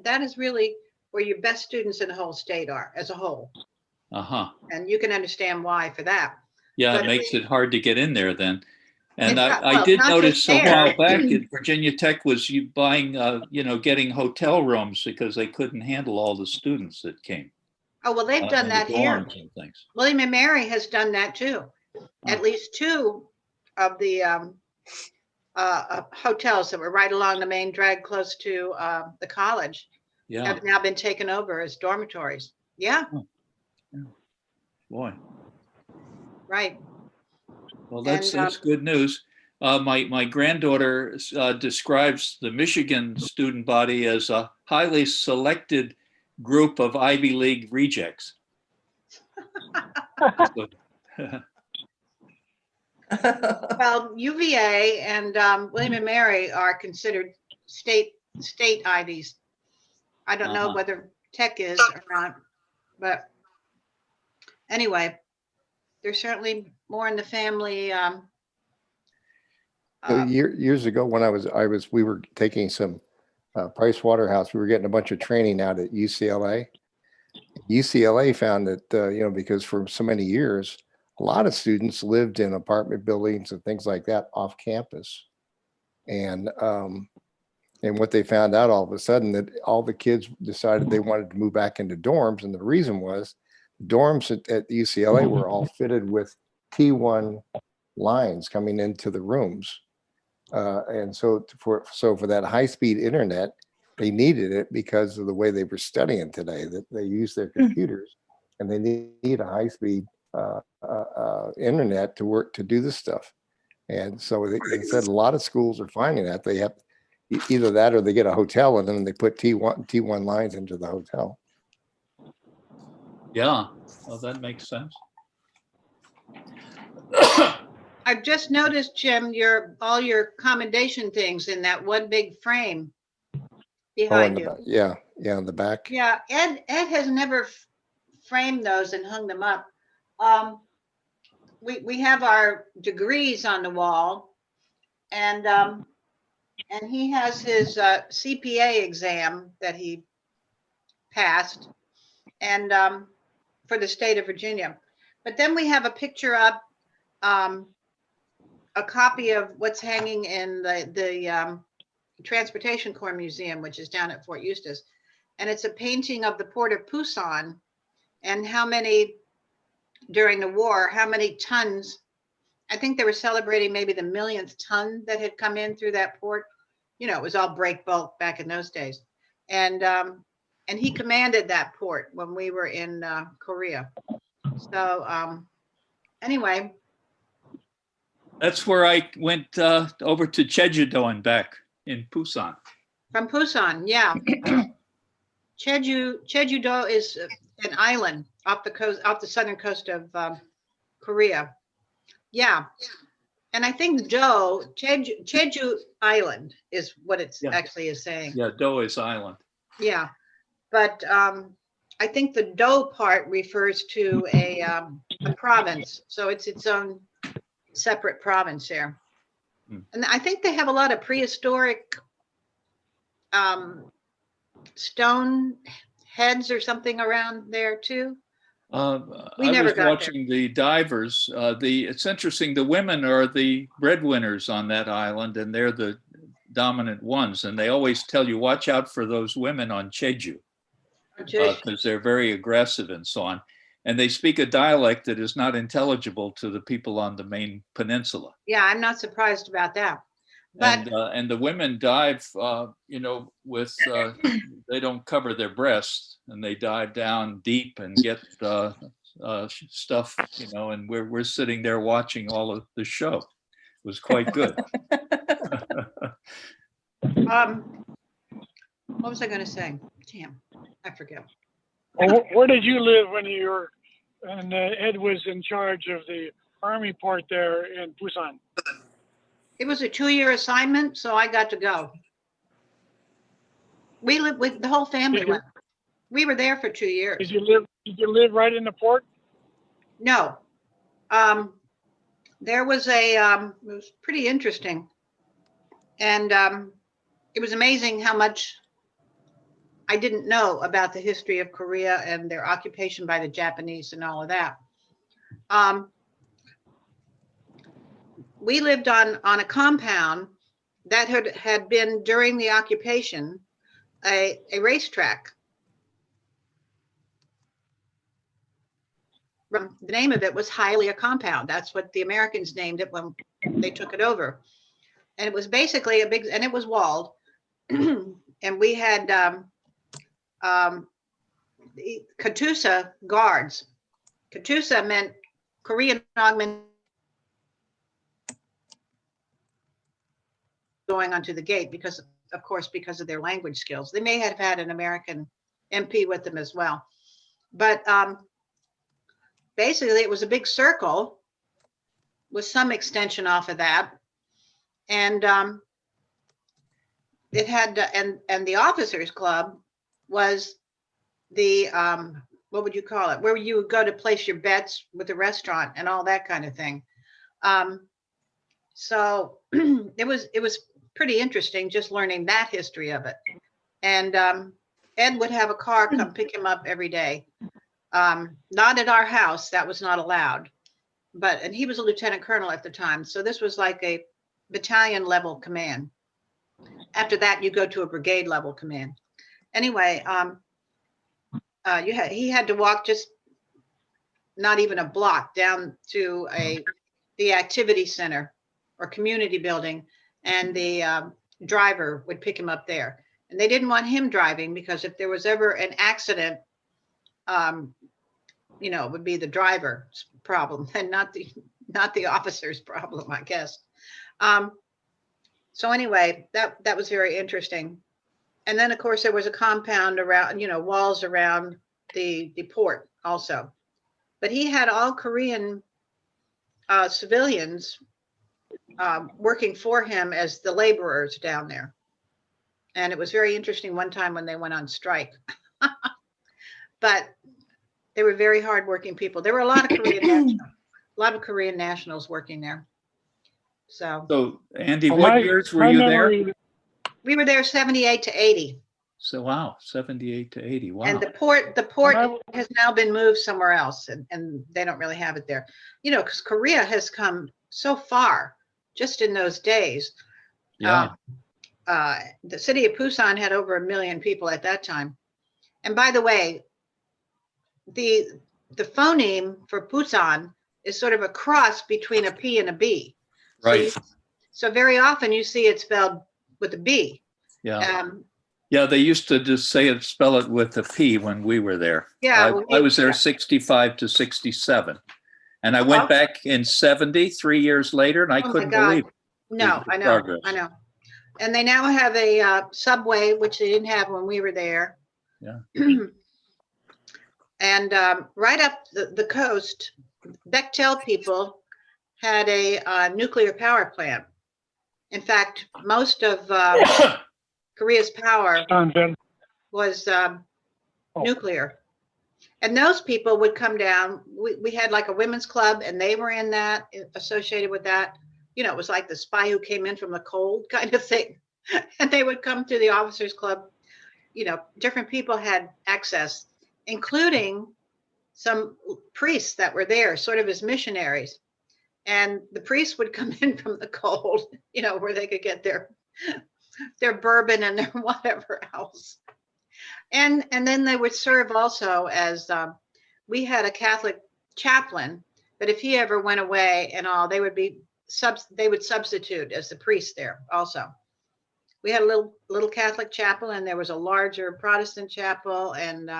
that is really where your best students in the whole state are as a whole. Uh-huh. And you can understand why for that. Yeah, it But- makes it hard to get in there then. And It's not- I well, did not notice just a there. while back at Virginia Tech was you buying, getting hotel rooms because they couldn't handle all the students that came. Oh, well, they've done in the that here. dorms and things. William and Mary has done that too. At least two of the hotels that were right along the main drag close to the college Yeah, have now been taken over as dormitories. Yeah, boy. right. Well, And that's good news. My granddaughter describes the Michigan student body as a highly selected group of Ivy League rejects. So, well, UVA and William and Mary are considered state Ivies. I don't know Uh-huh. whether Tech is or not, but anyway, there's certainly more in the family. Years ago, when we were taking some Price Waterhouse, we were getting a bunch of training out at UCLA. UCLA found that, because for so many years, a lot of students lived in apartment buildings and things like that off campus. And what they found out all of a sudden, that all the kids decided they wanted to move back into dorms. And the reason was dorms at UCLA were all fitted with T1 lines coming into the rooms. And so for that high-speed internet, they needed it because of the way they were studying today, that they use their computers and they need a high-speed internet to do this stuff. And so they said a lot of schools are finding that they have either that or they get a hotel and then they put T1 lines into the hotel. yeah, well, that makes sense. I've just noticed, Jim, all your commendation things in that one big frame behind you. Yeah, in the back. Yeah, Ed has never framed those and hung them up. We have our degrees on the wall, and he has his CPA exam that he passed, and for the state of Virginia. But then we have a picture up, a copy of what's hanging in the Transportation Corps Museum, which is down at Fort Eustis. And it's a painting of the port of Pusan and how many, during the war, how many tons, I think they were celebrating maybe the millionth ton that had come in through that port. It was all break bulk back in those days. And he commanded that port when we were in Korea. So anyway. That's where I went over to Jeju-do and back in Busan. From Busan, yeah. Jeju-do is an island off the southern coast of Korea. Yeah. And I think Jeju Island is what it actually is saying. Yeah, Do is island. Yeah. But I think the Do part refers to a province. So it's its own separate province there. And I think they have a lot of prehistoric stone heads or something around there too. I was watching the divers. It's interesting. The women are the breadwinners on that island, and they're the dominant ones. And they always tell you, watch out for those women on Jeju, because they're very aggressive and so on. And they speak a dialect that is not intelligible to the people on the main peninsula. Yeah, I'm not surprised about that. But and the women dive, with they don't cover their breasts, and they dive down deep and get stuff, and we're sitting there watching all of the show. It was quite good. what was I going to say? Damn, I forget. Well, where did you live when you were, and Ed was in charge of the Army port there in Busan? It was a 2-year assignment, so I got to go. We lived with the whole family. We were there for 2 years. Did you live right in the port? No. There was it was pretty interesting. And it was amazing how much I didn't know about the history of Korea and their occupation by the Japanese and all of that. We lived on a compound that had been, during the occupation, a racetrack. The name of it was Hialeah Compound. That's what the Americans named it when they took it over. And it was basically and it was walled. And we had the Katusa guards. Katusa meant Korean augment going onto the gate because, of course, because of their language skills. They may have had an American MP with them as well. But basically, it was a big circle with some extension off of that. And it had, and the officers club was the, what would you call it? Where you would go to place your bets with the restaurant and all that kind of thing. So it was pretty interesting just learning that history of it. And Ed would have a car come pick him up every day. Not at our house, that was not allowed. And he was a lieutenant colonel at the time. So this was like a battalion level command. After that, you go to a brigade level command. Anyway, he had to walk just not even a block down to the activity center or community building, and the driver would pick him up there. And they didn't want him driving because if there was ever an accident, it would be the driver's problem and not the officer's problem, I guess. So anyway, that was very interesting. And then of course there was a compound around, walls around the port also. But he had all Korean civilians working for him as the laborers down there. And it was very interesting one time when they went on strike. But they were very hardworking people. There were a lot of Korean nationals working there. So Andy, what years were you there? We were there 78 to 80. So wow, 78 to 80. Wow. And the port has now been moved somewhere else, and they don't really have it there. Because Korea has come so far just in those days. Yeah. The city of Busan had over 1 million people at that time. And by the way, the phoneme for Busan is sort of a cross between a P and a B. Right. So very often you see it spelled with a B. Yeah. Yeah, they used to just spell it with a P when we were there. Yeah. I was there 65 to 67. And I went back in 70, 3 years later, and I couldn't believe it. No, I know. And they now have a subway, which they didn't have when we were there. Yeah. And right up the coast, Bechtel people had a nuclear power plant. In fact, most of Korea's power was nuclear. And those people would come down. We had like a women's club, and they were in that, associated with that. It was like the spy who came in from the cold kind of thing. And they would come to the officers club. Different people had access, including some priests that were there sort of as missionaries. And the priests would come in from the cold, where they could get their bourbon and their whatever else. And then they would serve also as, we had a Catholic chaplain, but if he ever went away and all, they would substitute as the priest there also. We had a little Catholic chapel, and there was a larger Protestant chapel. And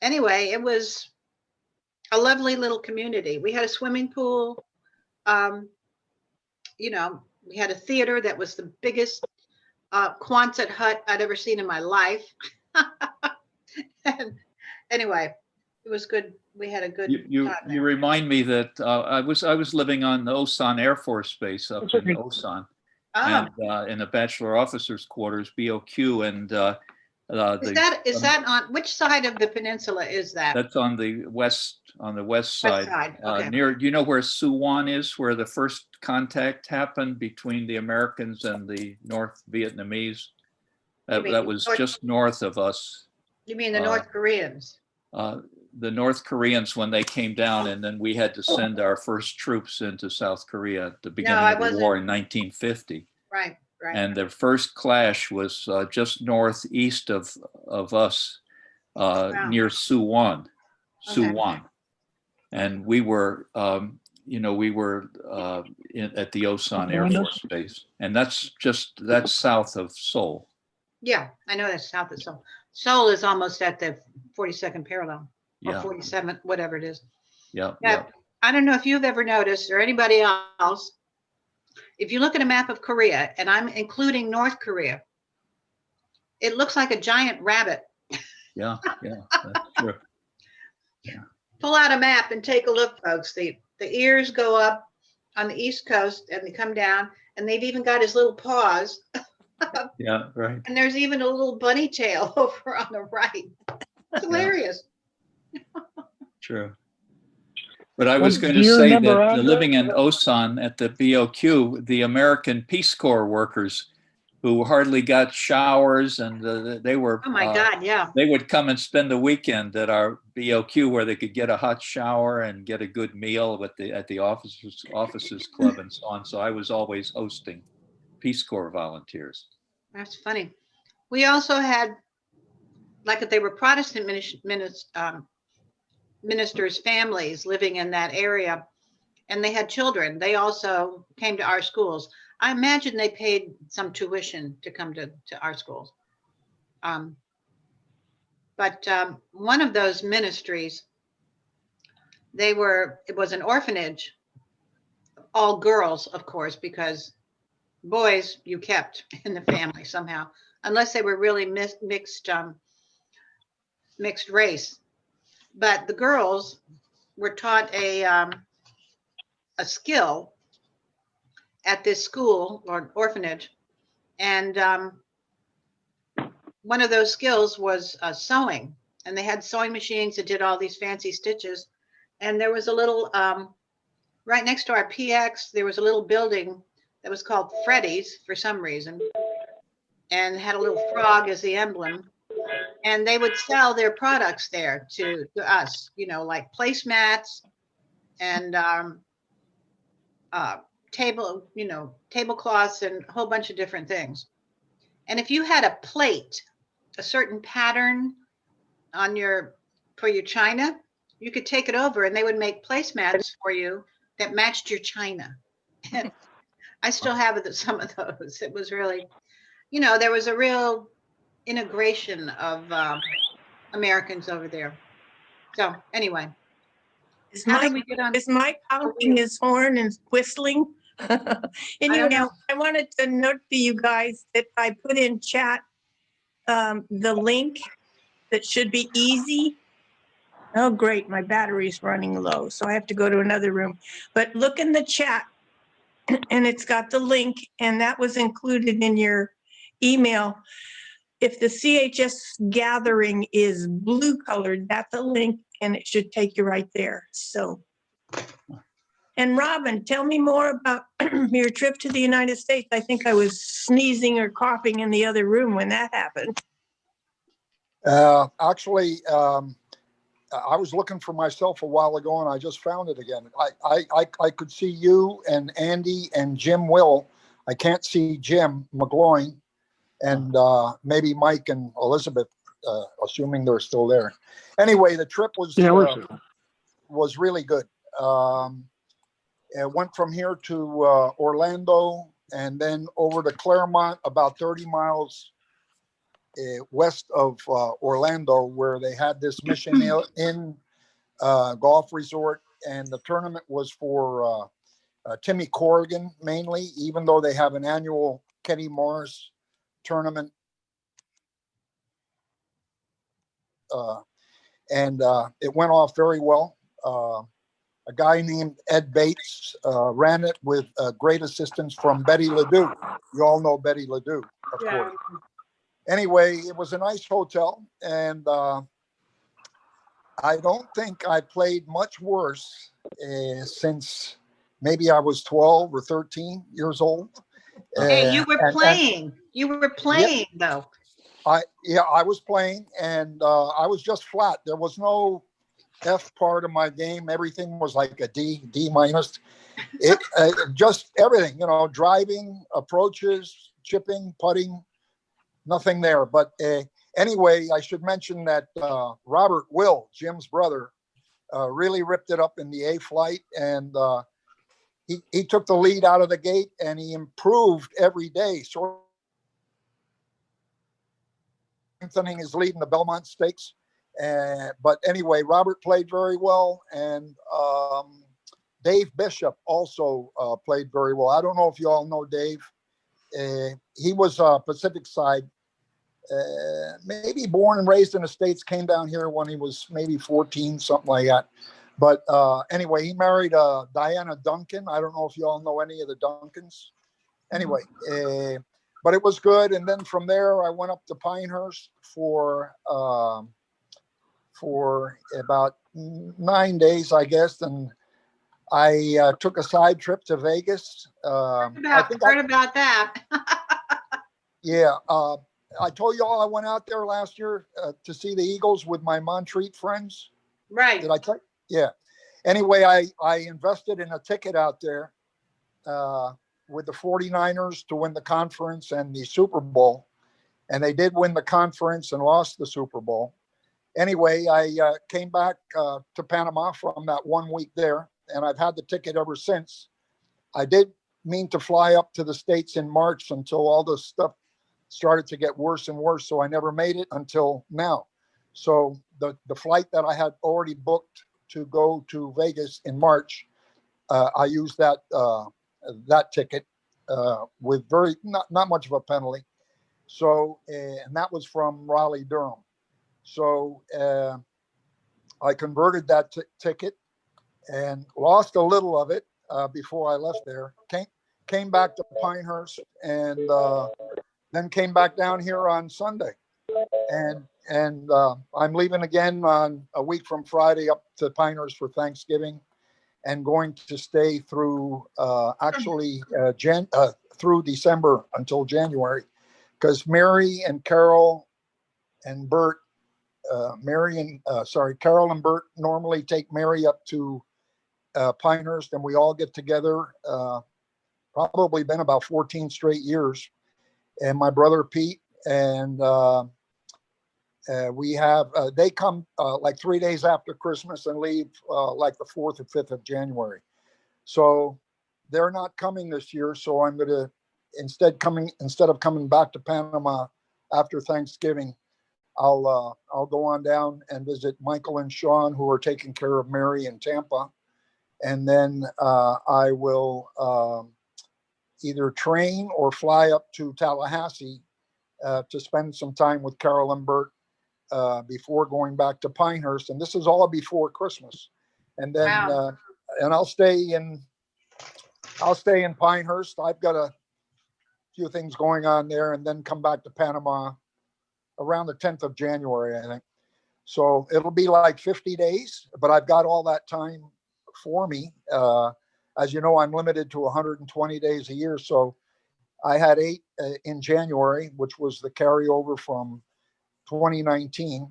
anyway, it was a lovely little community. We had a swimming pool. We had a theater that was the biggest Quonset hut I'd ever seen in my life. And anyway, it was good. We had a good time there. You remind me that I was living on the Osan Air Force Base up in Osan, and in a bachelor officers quarters, BOQ, and is that on which side of the peninsula is that? That's on the west side. Okay. Near, you know where Suwon is, where the first contact happened between the Americans and the North Vietnamese. That was just north of us. You mean the North Koreans? The North Koreans, when they came down, and then we had to send our first troops into South Korea at the beginning of the war in 1950. Right. And the first clash was just northeast of us, near Suwon. Okay. And we were we were at the Osan Air Force Base, and that's south of Seoul. Yeah, I know that's south of Seoul. Seoul is almost at the 42nd parallel, or Yeah. 47th, whatever it is. Yeah. Yeah. I don't know if you've ever noticed, or anybody else, if you look at a map of Korea, and I'm including North Korea, it looks like a giant rabbit. Yeah, that's true. Pull out a map and take a look, folks. The ears go up on the East Coast and they come down, and they've even got his little paws. Yeah, right. And there's even a little bunny tail over on the right. It's hilarious. True. But I was going Do to you say remember, that Andre? living in Osan at the BOQ, the American Peace Corps workers who hardly got showers, and they were, Oh my God, yeah. they would come and spend the weekend at our BOQ where they could get a hot shower and get a good meal at the officers club and so on. So I was always hosting Peace Corps volunteers. That's funny. We also had, like if they were Protestant ministers' families living in that area, and they had children, they also came to our schools. I imagine they paid some tuition to come to our schools. But one of those ministries, it was an orphanage, all girls, of course, because boys you kept in the family somehow, unless they were really mixed race. But the girls were taught a skill at this school or orphanage, and one of those skills was sewing, and they had sewing machines that did all these fancy stitches. And there was a little right next to our PX, there was a little building that was called Freddy's for some reason, and had a little frog as the emblem. And they would sell their products there to us, like placemats and tablecloths and a whole bunch of different things. And if you had a plate, a certain pattern for your china, you could take it over and they would make placemats for you that matched your china. I still have some of those. It was really, there was a real integration of Americans over there. So anyway, how did we get on? Is Mike honking his horn and whistling? Anyway, I wanted to note to you guys that I put in chat the link that should be easy. Oh, great. My battery's running low, so I have to go to another room. But look in the chat, and it's got the link, and that was included in your email. If the CHS gathering is blue colored, that's a link, and it should take you right there. So, and Robin, tell me more about your trip to the United States. I think I was sneezing or coughing in the other room when that happened. Actually, I was looking for myself a while ago, and I just found it again. I could see you and Andy and Jim Will. I can't see Jim McGloin, and maybe Mike and Elizabeth, assuming they're still there. Anyway, the trip was really good. It went from here to Orlando, and then over to Claremont, about 30 miles west of Orlando, where they had this Mission Inn golf resort, and the tournament was for Timmy Corrigan mainly, even though they have an annual Kenny Morris tournament. And it went off very well. A guy named Ed Bates ran it with great assistance from Betty Ledoux. You all know Betty Ledoux, of course. Anyway, it was a nice hotel, and I don't think I played much worse since maybe I was 12 or 13 years old. Hey, you were playing. You were playing, though. I was playing, and I was just flat. There was no F part of my game. Everything was like a D minus. It just everything, driving, approaches, chipping, putting, nothing there. But anyway, I should mention that Robert Will, Jim's brother, really ripped it up in the A flight, and he took the lead out of the gate, and he improved every day, sort of strengthening his lead in the Belmont Stakes. But anyway, Robert played very well, and Dave Bishop also played very well. I don't know if you all know Dave. He was Pacific Side, maybe born and raised in the States, came down here when he was maybe 14, something like that. But anyway, he married Diana Duncan. I don't know if you all know any of the Duncans. Anyway, but it was good. And then from there, I went up to Pinehurst for about 9 days, I guess. And I took a side trip to Vegas. Heard about that. Yeah. I told you all I went out there last year to see the Eagles with my Montreat friends. Right. Did I tell you? Yeah. Anyway, I invested in a ticket out there with the 49ers to win the conference and the Super Bowl. And they did win the conference and lost the Super Bowl. Anyway, I came back to Panama from that 1 week there, and I've had the ticket ever since. I did mean to fly up to the States in March until all this stuff started to get worse and worse. So I never made it until now. So the flight that I had already booked to go to Vegas in March, I used that ticket with not much of a penalty. So and that was from Raleigh, Durham. So I converted that ticket and lost a little of it before I left there. Came back to Pinehurst and then came back down here on Sunday. And I'm leaving again on a week from Friday up to Pinehurst for Thanksgiving, and going to stay through through December until January, because Mary and Carol and Bert, Carol and Bert normally take Mary up to Pinehurst, and we all get together. Probably been about 14 straight years, and my brother Pete, and we have they come like 3 days after Christmas and leave like the 4th or 5th of January. So they're not coming this year. So I'm going to instead of coming back to Panama after Thanksgiving, I'll go on down and visit Michael and Sean, who are taking care of Mary in Tampa, and then I will either train or fly up to Tallahassee to spend some time with Carol and Bert before going back to Pinehurst. And this is all before Christmas. And then Wow. And I'll stay in Pinehurst. I've got a few things going on there, and then come back to Panama around the 10th of January, I think. So it'll be like 50 days, but I've got all that time for me. As you know, I'm limited to 120 days a year. So I had 8 in January, which was the carryover from 2019.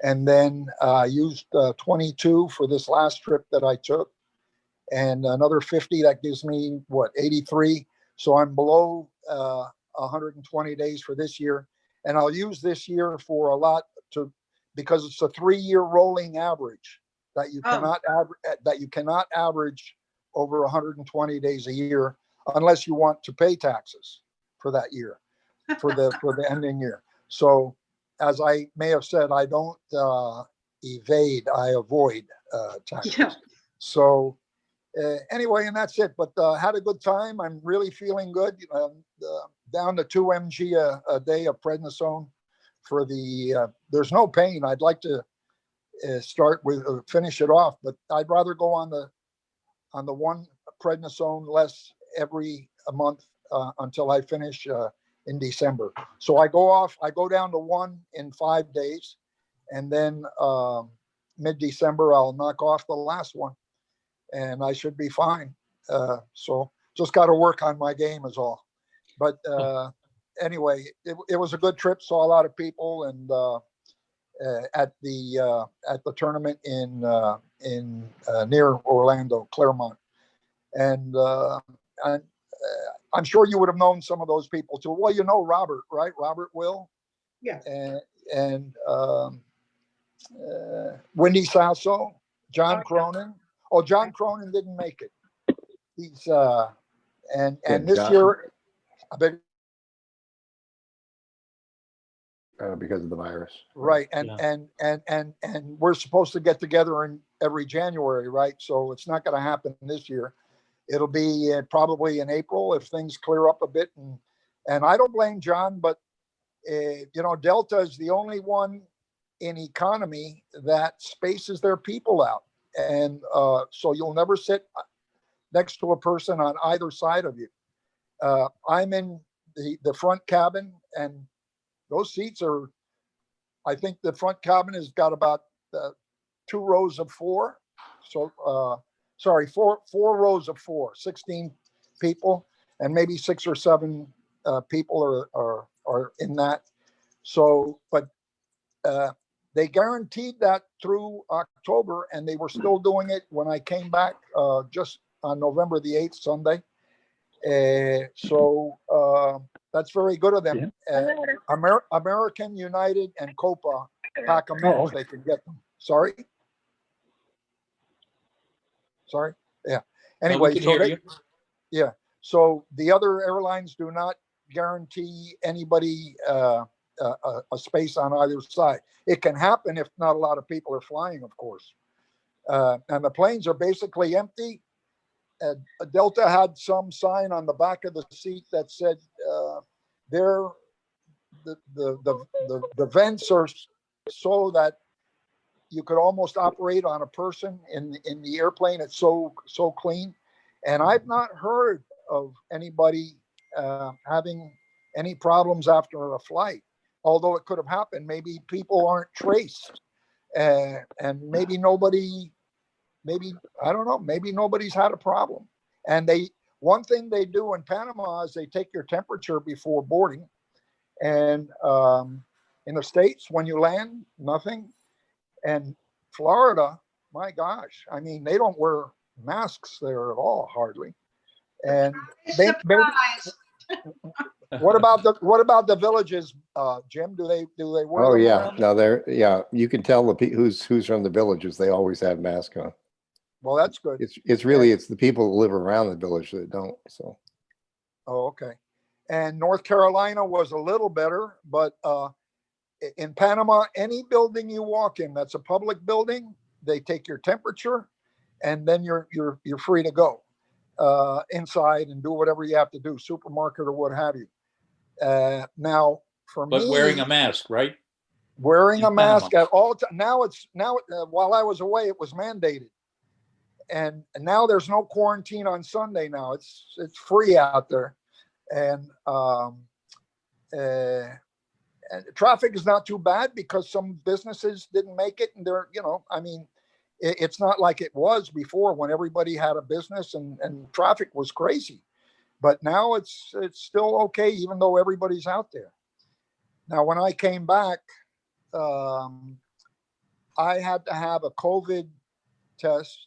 And then I used 22 for this last trip that I took, and another 50. That gives me 83. So I'm below 120 days for this year. And I'll use this year for a lot because it's a 3-year rolling average that you cannot average over 120 days a year unless you want to pay taxes for that year, for the ending year. So as I may have said, I don't evade, I avoid taxes. Yeah. So anyway, and that's it. But had a good time. I'm really feeling good. Down to 2 mg a day of prednisone for the. There's no pain. I'd like to finish it off, but I'd rather go on the 1 prednisone less every month until I finish in December. So I go down to 1 in 5 days, and then mid-December I'll knock off the last one, and I should be fine. So just got to work on my game is all. But anyway, it was a good trip. Saw a lot of people, and at the tournament in near Orlando, Claremont, and I'm sure you would have known some of those people too. Well, you know Robert, right? Robert Will. Yeah. And Wendy Sasso, John Cronin. Oh, John Cronin didn't make it. these, and Yeah, this John. year, I beg, Because of the virus. right, Yeah. and we're supposed to get together in every January, right? So it's not going to happen this year. It'll be probably in April if things clear up a bit, and I don't blame John, but Delta is the only one in economy that spaces their people out, and so you'll never sit next to a person on either side of you. I'm in the front cabin, and those seats are, I think the front cabin has got about 2 rows of 4. So, sorry, four rows of 4, 16 people, and maybe 6 or 7 people are in that. So, but they guaranteed that through October, and they were still doing it when I came back just on November the 8th, Sunday. So that's very good of them. American, United, and Copa pack them in if they can get them. Sorry. Yeah. Anyway, so yeah. So the other airlines do not guarantee anybody a space on either side. It can happen if not a lot of people are flying, of course. And the planes are basically empty. Delta had some sign on the back of the seat that said the vents are so that you could almost operate on a person in the airplane. It's so clean, and I've not heard of anybody having any problems after a flight. Although it could have happened, maybe people aren't traced, and maybe nobody. Maybe, I don't know, maybe nobody's had a problem. And one thing they do in Panama is they take your temperature before boarding. And in the States, when you land, nothing. And Florida, my gosh, I mean, they don't wear masks there at all, hardly. And Surprise. what about the villages, Jim? Do they wear? Oh them yeah, around? no, you can tell who's from the villages. They always have masks on. Well, that's good. It's really the people that live around the village that don't. So. Oh, okay. And North Carolina was a little better, but in Panama, any building you walk in that's a public building, they take your temperature, and then you're free to go inside and do whatever you have to do, supermarket or what have you. Now, for me, but wearing a mask, right? Wearing a mask Panama. at all times. Now, while I was away, it was mandated. And now there's no quarantine on Sunday. Now it's free out there, and traffic is not too bad because some businesses didn't make it, and they're I mean, it's not like it was before when everybody had a business and traffic was crazy. But now it's still okay, even though everybody's out there. Now, when I came back, I had to have a COVID test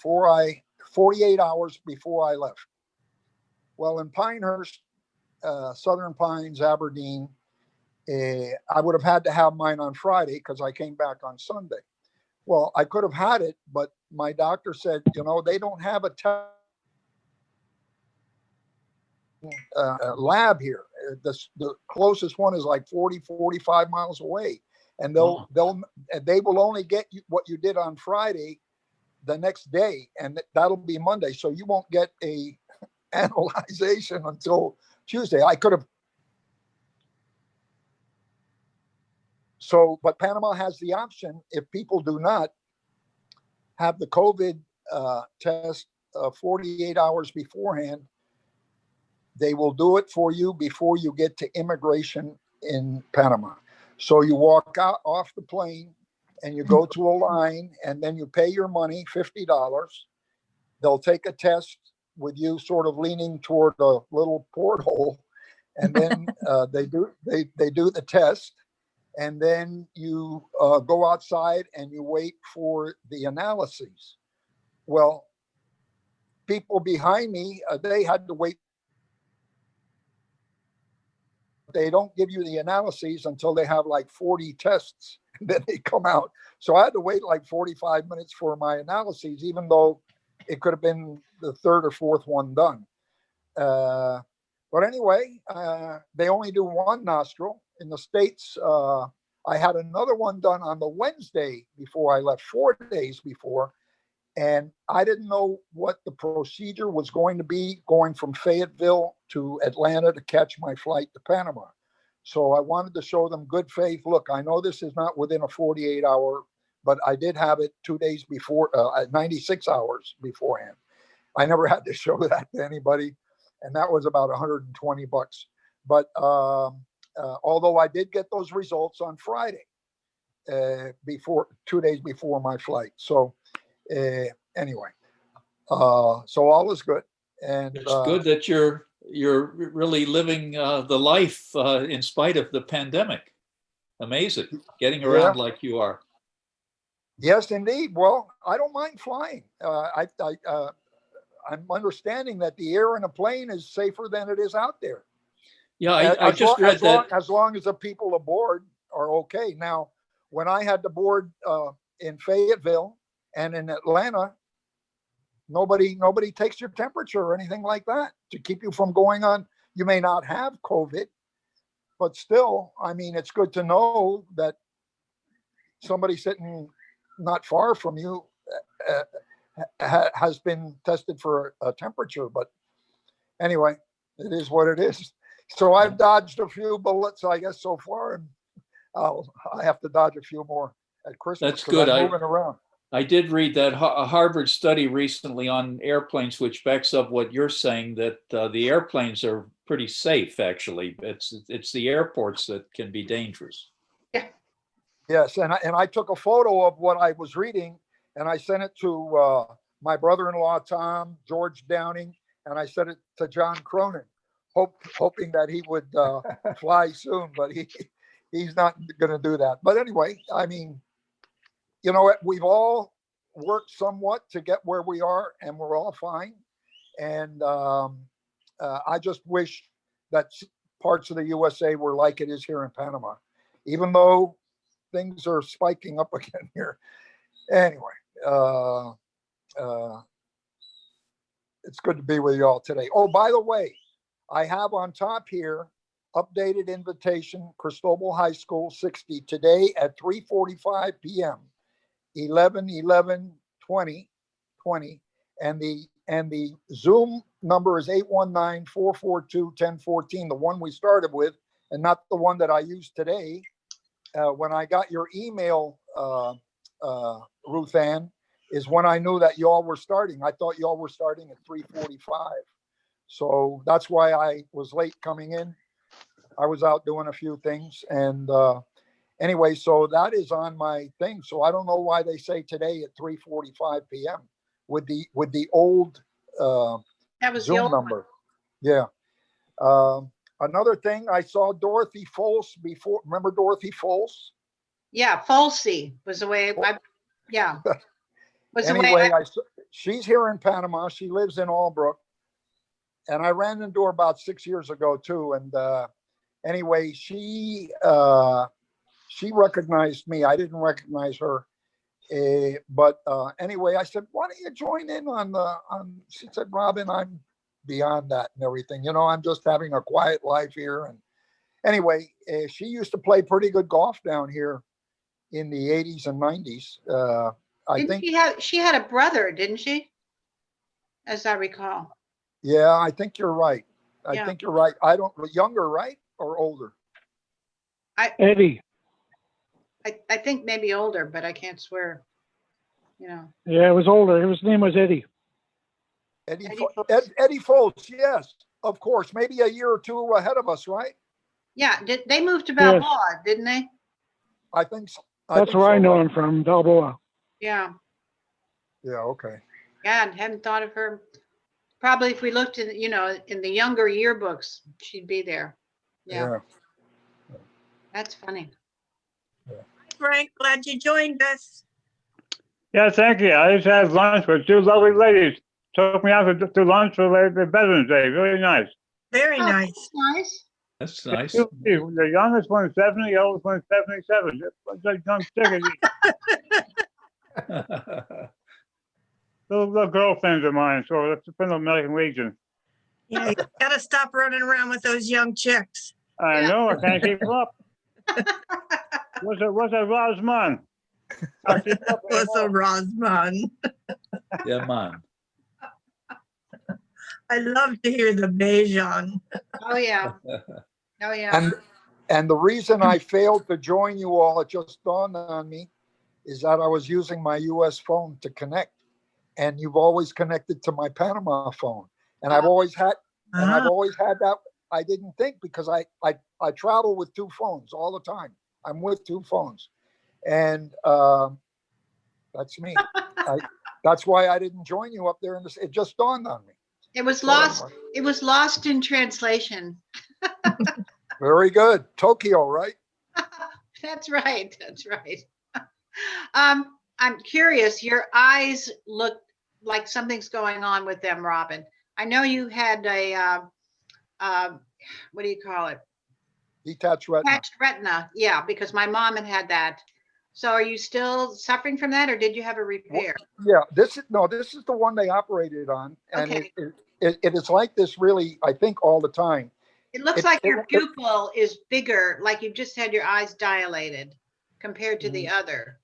48 hours before I left. Well, in Pinehurst, Southern Pines, Aberdeen, I would have had to have mine on Friday because I came back on Sunday. Well, I could have had it, but my doctor said, they don't have a lab here. The closest one is like 45 miles away, and they will only get you what you did on Friday the next day, and that'll be Monday. So you won't get a analyzation until Tuesday. I could have. So, but Panama has the option if people do not have the COVID test 48 hours beforehand, they will do it for you before you get to immigration in Panama. So you walk out off the plane and you go to a line, and then you pay your money, $50. They'll take a test with you sort of leaning toward a little porthole, and then they do the test, and then you go outside and you wait for the analyses. Well, people behind me, they had to wait. They don't give you the analyses until they have like 40 tests, and then they come out. So I had to wait like 45 minutes for my analyses, even though it could have been the third or fourth one done. But anyway, they only do one nostril. In the States, I had another one done on the Wednesday before I left, 4 days before. And I didn't know what the procedure was going to be going from Fayetteville to Atlanta to catch my flight to Panama. So I wanted to show them good faith. Look, I know this is not within a 48-hour, but I did have it 2 days before, 96 hours beforehand. I never had to show that to anybody. And that was about $120. But although I did get those results on Friday, before 2 days before my flight. So anyway, so all is good. And it's good that you're really living the life in spite of the pandemic. Amazing, getting around like you are. Yes, indeed. Well, I don't mind flying. I'm understanding that the air in a plane is safer than it is out there. Yeah, I just read that. As long as the people aboard are okay. Now, when I had to board in Fayetteville and in Atlanta, nobody takes your temperature or anything like that to keep you from going on. You may not have COVID, but still, I mean, it's good to know that somebody sitting not far from you has been tested for a temperature. But anyway, it is what it is. So I've dodged a few bullets, I guess, so far, and I have to dodge a few more at Christmas. That's good. I'm moving around. I did read that a Harvard study recently on airplanes, which backs up what you're saying, that the airplanes are pretty safe. Actually, it's the airports that can be dangerous. Yeah. Yes, and I took a photo of what I was reading, and I sent it to my brother-in-law Tom, George Downing, and I sent it to John Cronin, hoping that he would fly soon, but he's not going to do that. But anyway, I mean, you know what? We've all worked somewhat to get where we are, and we're all fine. And I just wish that parts of the USA were like it is here in Panama, even though things are spiking up again here. Anyway, it's good to be with you all today. Oh, by the way, I have on top here updated invitation, Cristobal High School 60 today at 3:45 p.m. 11/11/2020, and the Zoom number is 819-442-1014, the one we started with, and not the one that I used today. When I got your email, Ruth Ann, is when I knew that y'all were starting. I thought y'all were starting at 3:45, so that's why I was late coming in. I was out doing a few things, and anyway, so that is on my thing. So I don't know why they say today at 3:45 p.m. with the old That was Zoom the old number. Yeah. Another thing, I saw Dorothy Folse before. Remember Dorothy Folse? Yeah, Folsey was the way yeah. Was the Anyway, way she's here in Panama. She lives in Albrook. And I ran into her about 6 years ago too. And anyway, she recognized me. I didn't recognize her. But anyway, I said, why don't you join in on she said, Robin, I'm beyond that and everything. You know, I'm just having a quiet life here. And anyway, she used to play pretty good golf down here in the 80s and 90s. she had a brother, didn't she? As I recall. Yeah, I think you're right. I think you're right. I don't, younger, right? Or older? Eddie. I I think maybe older, but I can't swear. You know. Yeah, it was older. His name was Eddie. Eddie Foltz, yes, of course. Maybe a year or two ahead of us, right? Yeah, they moved to Balboa, didn't they? I think so. That's where I know him from, Balboa. Yeah. Yeah, okay. Yeah, I hadn't thought of her. Probably if we looked in, in the younger yearbooks, she'd be there. Yeah. That's funny. Hi, Frank, glad you joined us. Yeah, thank you. I just had lunch with two lovely ladies. Took me out to lunch for the Veterans Day. Really nice. Very nice. Nice. That's nice. The youngest one is 70, the oldest one is 77. It's like young chicken. little girlfriends of mine, so that's from the American Legion. Yeah, you gotta stop running around with those young chicks. I Yeah. know, I can't keep up. What's a Rosman? Can't keep up What's a anymore. Rosman? Yeah, man. I love to hear the Bejan. Oh, yeah. Oh, yeah. And the reason I failed to join you all, it just dawned on me, is that I was using my US phone to connect. And you've always connected to my Panama phone. And I've always had that. I didn't think, because I travel with two phones all the time. I'm with two phones. And that's me. That's why I didn't join you up there in this. It just dawned on me. It was lost. It was lost in translation. Very good. Tokyo, right? That's right. That's right. I'm curious. Your eyes look like something's going on with them, Robin. I know you had a what do you call it? Detached retina. Detached retina. Yeah, because my mom had that. So are you still suffering from that, or did you have a repair? Yeah, this is the one they operated on, and Okay. it is like this really, I think, all the time. It looks like your pupil is bigger, like you just had your eyes dilated compared to the other.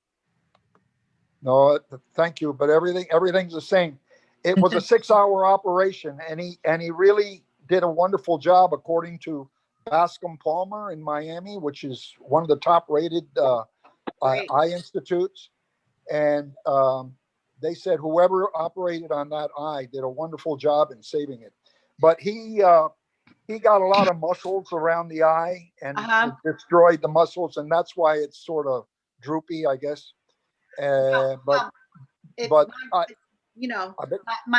No, thank you, but everything's the same. It was a 6-hour operation, and he really did a wonderful job, according to Bascom Palmer in Miami, which is one of the top-rated eye institutes. And they said whoever operated on that eye did a wonderful job in saving it. But he got a lot of muscles around the eye, and it destroyed the muscles, and that's why it's sort of droopy, I guess. My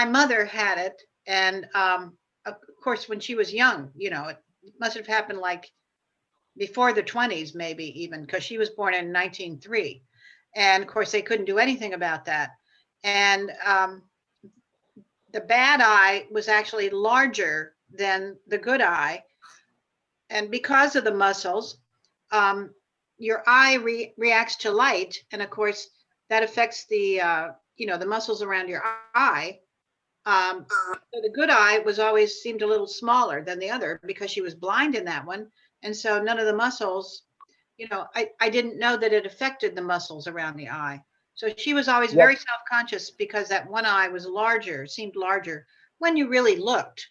mother had it, and of course, when she was young, it must have happened like before the 20s, maybe even, because she was born in 1903, and of course they couldn't do anything about that. And the bad eye was actually larger than the good eye, and because of the muscles, your eye reacts to light, and of course that affects the the muscles around your eye. So the good eye was always seemed a little smaller than the other, because she was blind in that one, and so none of the muscles, I didn't know that it affected the muscles around the eye. So she was always very self-conscious, because that one eye was larger, seemed larger when you really looked,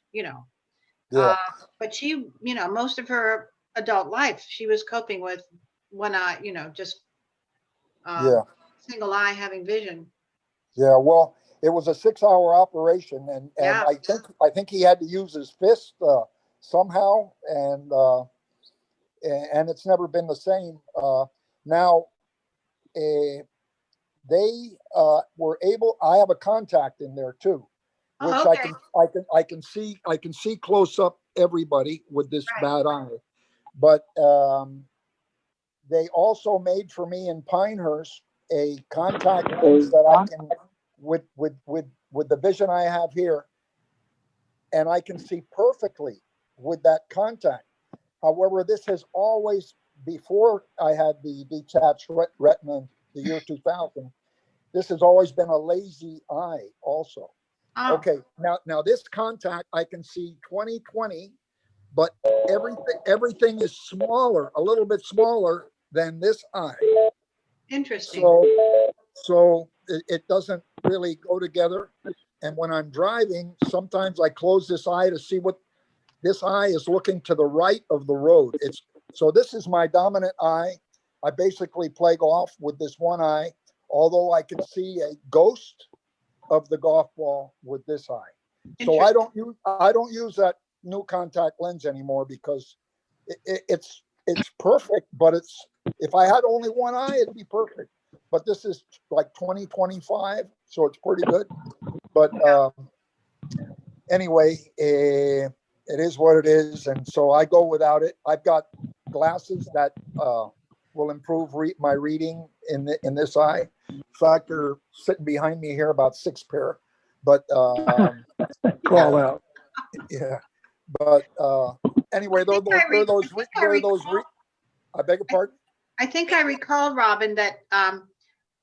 but she, most of her adult life, she was coping with one eye, just single eye having vision. Yeah, well, it was a 6-hour operation, and I think he had to use his fist somehow, and it's never been the same. Now, they were able. I have a contact in there too, which I can see close up everybody with this bad eye, but they also made for me in Pinehurst a contact lens that I can, with the vision I have here, and I can see perfectly with that contact. However, this has always, before I had the detached retina in the year 2000, this has always been a lazy eye also. Okay, now this contact, I can see 20/20, but everything is smaller, a little bit smaller than this eye. Interesting. So it doesn't really go together. And when I'm driving, sometimes I close this eye to see what this eye is looking to the right of the road. So this is my dominant eye. I basically play golf with this one eye, although I can see a ghost of the golf ball with this eye. So I don't use that new contact lens anymore, because it's perfect, but if I had only one eye, it'd be perfect. But this is like 20/25, so it's pretty good. But anyway, it is what it is, and so I go without it. I've got glasses that will improve my reading in this eye. In fact, they're sitting behind me here, about 6 pair. But Call out. Yeah, but anyway, those. I beg your pardon? I think I recall, Robin, that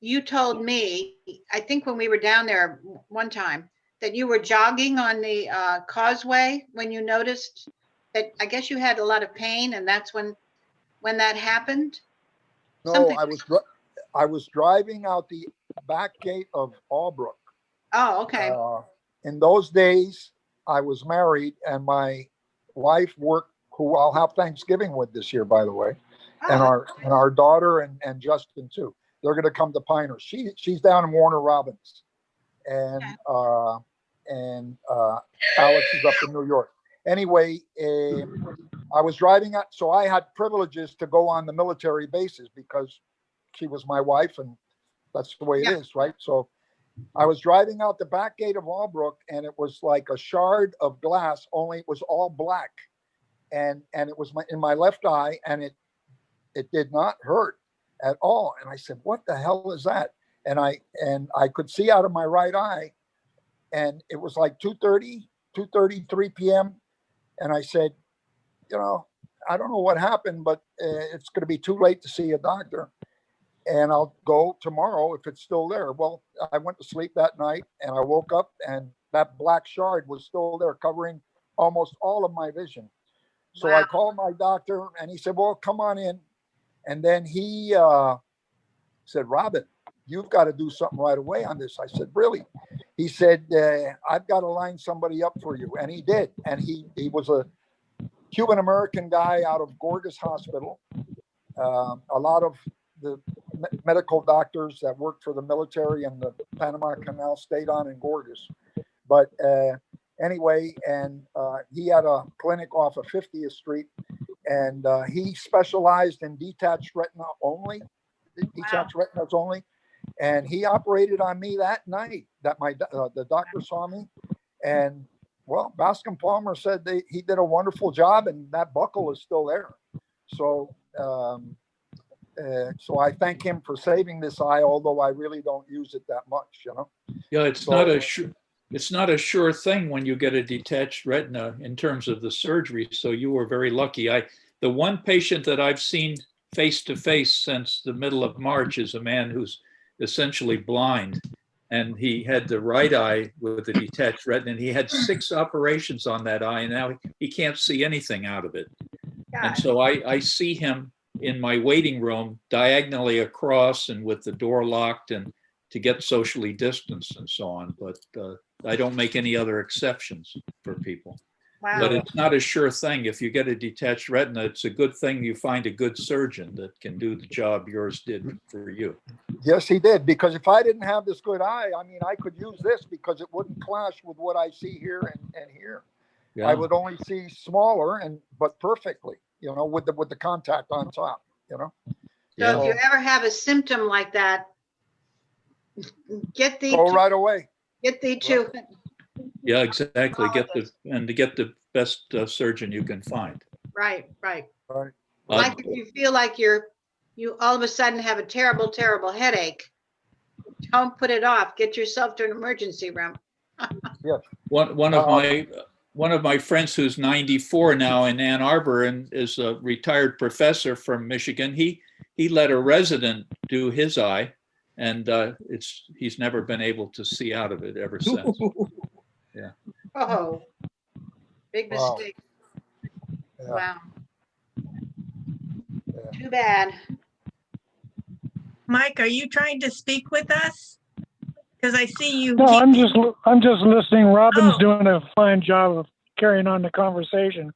you told me, I think when we were down there one time, that you were jogging on the causeway when you noticed that, I guess you had a lot of pain, and that's when that happened? No, Something- I was driving out the back gate of Albrook. Oh, okay. In those days, I was married, and my wife worked, who I'll have Thanksgiving with this year, by the way, and Oh, our daughter and Justin too. They're going to come to Pinehurst. She's down in Warner Robins, and Alex is up in New York. Anyway, I was driving out, so I had privileges to go on the military bases because she was my wife, and that's the way it is, right? So I was driving out the back gate of Albrook, and it was like a shard of glass, only it was all black, and it was in my left eye, and it did not hurt at all. And I said, "What the hell is that?" And I could see out of my right eye, and it was like 2:33 p.m. And I said, I don't know what happened, but it's going to be too late to see a doctor, and I'll go tomorrow if it's still there. Well, I went to sleep that night, and I woke up, and that black shard was still there, covering almost all of my vision. So I called my doctor, and he said, "Well, come on in." And then he said, "Robin, you've got to do something right away on this." I said, "Really?" He said, "I've got to line somebody up for you." And he did. And he was a Cuban-American guy out of Gorgas Hospital. A lot of the medical doctors that worked for the military and the Panama Canal stayed on in Gorgas. But anyway, and he had a clinic off of 50th Street, and he specialized in detached retina only, detached retinas only. And he operated on me that night that the doctor saw me. And well, Bascom Palmer said he did a wonderful job, and that buckle is still there. So, so I thank him for saving this eye, although I really don't use it that much, Yeah, it's not a sure thing when you get a detached retina in terms of the surgery. So you were very lucky. The one patient that I've seen face to face since the middle of March is a man who's essentially blind, and he had the right eye with a detached retina, and he had 6 operations on that eye, and now he can't see anything out of it. God. And so I see him in my waiting room diagonally across and with the door locked and to get socially distanced and so on. But I don't make any other exceptions for people. Wow. But it's not a sure thing. If you get a detached retina, it's a good thing you find a good surgeon that can do the job yours did for you. Yes, he did. Because if I didn't have this good eye, I mean, I could use this because it wouldn't clash with what I see here and here. Yeah. I would only see smaller but perfectly, with the contact on top, So if you ever have a symptom like that, go right away. Get the two. Yeah, exactly. Get the best surgeon you can find. Right. Like if you feel like you all of a sudden have a terrible, terrible headache, don't put it off. Get yourself to an emergency room. Yes. One of my friends who's 94 now in Ann Arbor and is a retired professor from Michigan, he let a resident do his eye, and he's never been able to see out of it ever since. Yeah. Oh, big mistake. Wow. Yeah. Too bad. Mike, are you trying to speak with us? Because I see you. No, I'm just listening. Robin's doing a fine job of carrying on the conversation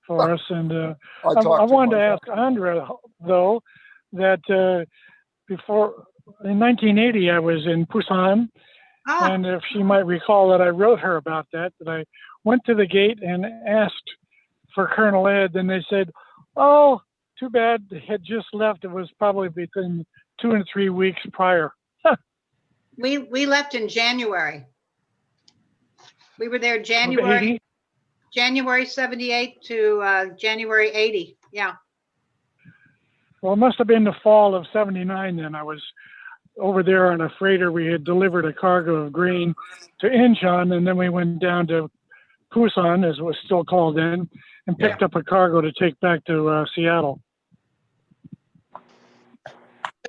for us. And I wanted to ask Andrea, though, that before in 1980, I was in Busan. And if she might recall that I wrote her about that I went to the gate and asked for Colonel Ed, and they said, "Oh, too bad, they had just left. It was probably between 2 and 3 weeks prior." We left in January. We were there January 78 to January 80. Yeah. Well, it must have been the fall of 79 then. I was over there on a freighter. We had delivered a cargo of grain to Incheon, and then we went down to Busan, as it was still called then, and picked up a cargo to take back to Seattle.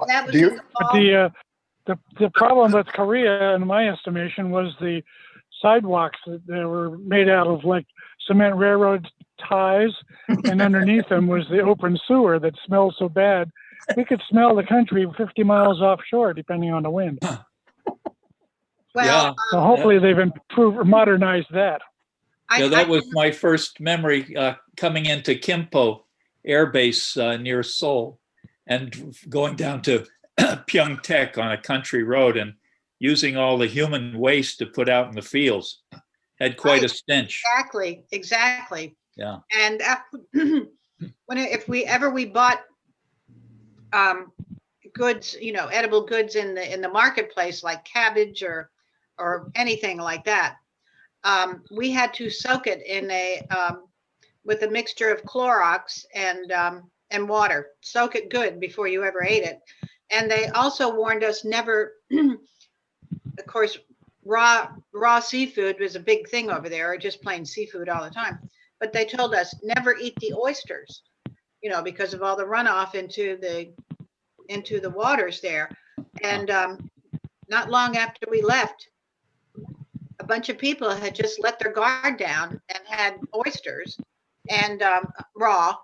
That was in the fall? The problem with Korea, in my estimation, was the sidewalks that they were made out of like cement railroad ties, and underneath them was the open sewer that smelled so bad. We could smell the country 50 miles offshore, depending on the wind. Well, So hopefully they've improved or modernized that. Yeah, that was my first memory coming into Kimpo Air Base near Seoul and going down to Pyeongtaek on a country road and using all the human waste to put out in the fields. Had quite a stench. Exactly. Yeah. And if we bought goods, edible goods in the marketplace, like cabbage or anything like that, we had to soak it in with a mixture of Clorox and water. Soak it good before you ever ate it. And they also warned us never, of course, raw seafood was a big thing over there, or just plain seafood all the time. But they told us never eat the oysters, because of all the runoff into the waters there. And not long after we left, a bunch of people had just let their guard down and had oysters and raw,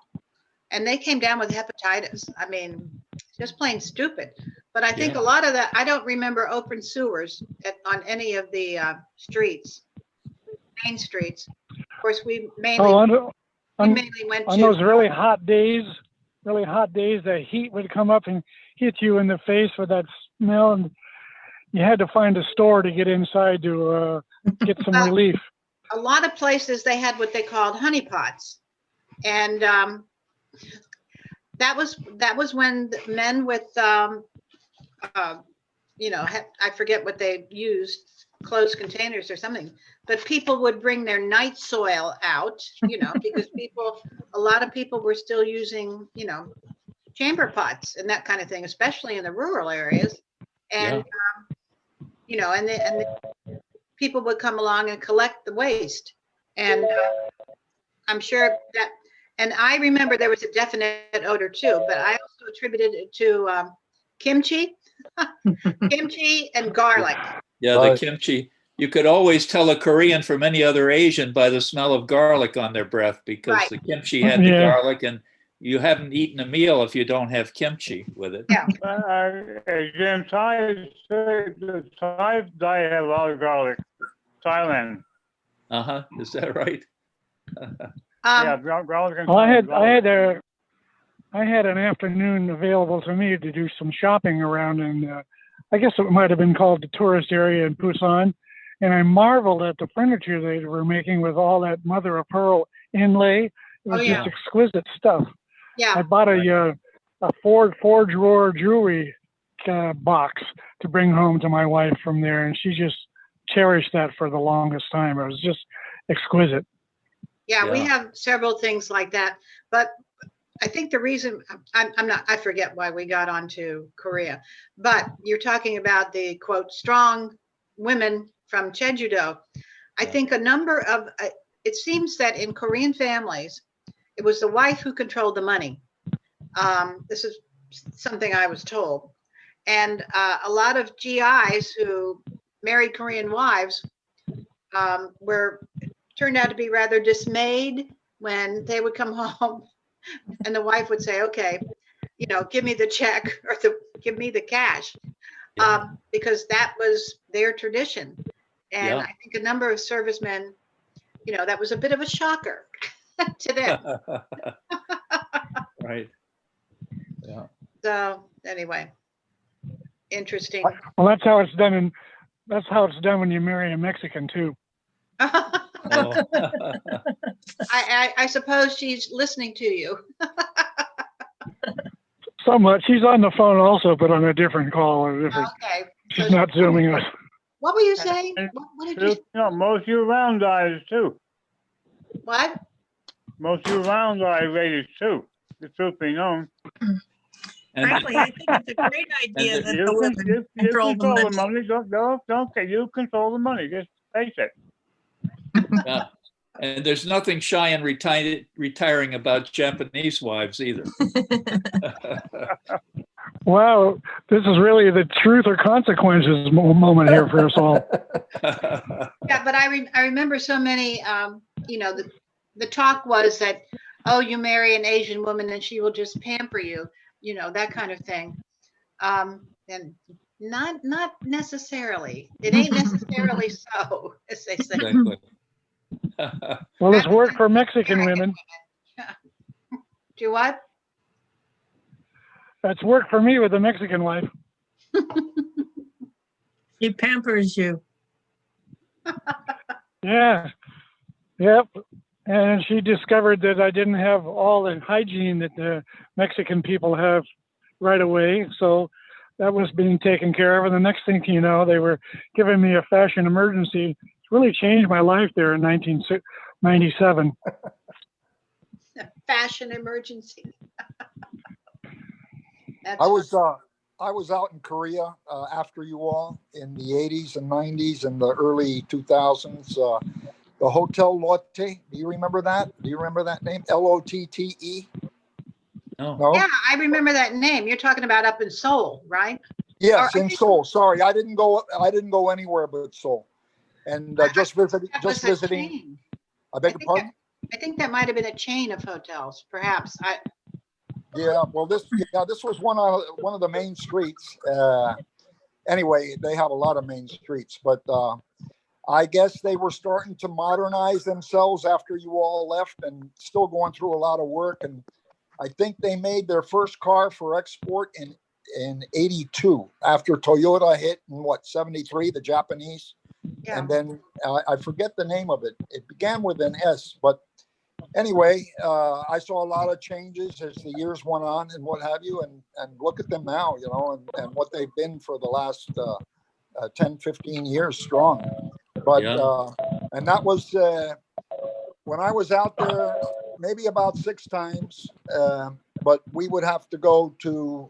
and they came down with hepatitis. I mean, just plain stupid. But I think a lot of that, I don't remember open sewers on any of the streets, main streets. Of course, we mainly went on to those really hot days, the heat would come up and hit you in the face with that smell, and you had to find a store to get inside to get some relief. A lot of places they had what they called honey pots, and that was when the men with I forget what they used, closed containers or something, but people would bring their night soil out, because a lot of people were still using, chamber pots and that kind of thing, especially in the rural areas. And, and the people would come along and collect the waste. And I'm sure that, and I remember there was a definite odor too, but I also attributed it to kimchi, kimchi and garlic. Yeah, the kimchi. You could always tell a Korean from any other Asian by the smell of garlic on their breath, because the kimchi had the garlic, and you haven't eaten a meal if you don't have kimchi with it. Yeah. Jim, the Thai diet has a lot of garlic. Thailand. Is that right? Garlic and Well, I had an afternoon available to me to do some shopping around in, I guess it might have been called the tourist area in Busan. And I marveled at the furniture they were making with all that mother of pearl inlay. It was just exquisite stuff. Yeah. I bought a four drawer jewelry box to bring home to my wife from there, and she just cherished that for the longest time. It was just exquisite. Yeah, we have several things like that, but I think the reason I forget why we got onto Korea, but you're talking about the quote strong women from Jeju-do. I think a number of it seems that in Korean families, it was the wife who controlled the money. This is something I was told, and a lot of GIs who married Korean wives turned out to be rather dismayed when they would come home and the wife would say, okay, give me the check or give me the cash, because that was their tradition. And I think a number of servicemen, that was a bit of a shocker to them. Right. Yeah. So anyway, interesting. Well, that's how it's done when you marry a Mexican too. I suppose she's listening to you. Somewhat. She's on the phone also, but on a different call. Okay. She's not zooming us. What were you saying? What did you? Most year-round guys too. What? Most year-round guys ladies too. The truth be known. Frankly, I think it's a great idea that the women you control the money. Don't care. You control the money. Just face it. Yeah. And there's nothing shy in retiring about Japanese wives either. Wow, this is really the truth or consequences moment here for us all. Yeah, but I remember so many, the talk was that, oh, you marry an Asian woman and she will just pamper you, that kind of thing. And not necessarily. It ain't necessarily so, as they say. Exactly. Well, it's worked for Mexican women. Yeah. Do what? That's worked for me with a Mexican wife. He pampers you. Yeah. Yep. And she discovered that I didn't have all the hygiene that the Mexican people have right away. So that was being taken care of. And the next thing you know, they were giving me a fashion emergency. It's really changed my life there in 1997. Fashion emergency. I was out in Korea after you all in the 80s and 90s and the early 2000s. The Hotel Lotte. Do you remember that? Do you remember that name? Lotte? No. Yeah, I remember that name. You're talking about up in Seoul, right? Yes, in Seoul. Sorry, I didn't go anywhere but Seoul, and just visiting. I beg your pardon. I think that might have been a chain of hotels, perhaps. Yeah, well, this was one of the main streets. Anyway, they have a lot of main streets, but I guess they were starting to modernize themselves after you all left, and still going through a lot of work. And I think they made their first car for export in '82 after Toyota hit in 73, the Japanese. Yeah. And then I forget the name of it. It began with an S, but anyway, I saw a lot of changes as the years went on and what have you, and look at them now, and what they've been for the last 10, 15 years strong. But, and that was, when I was out there, maybe about 6 times, but we would have to go to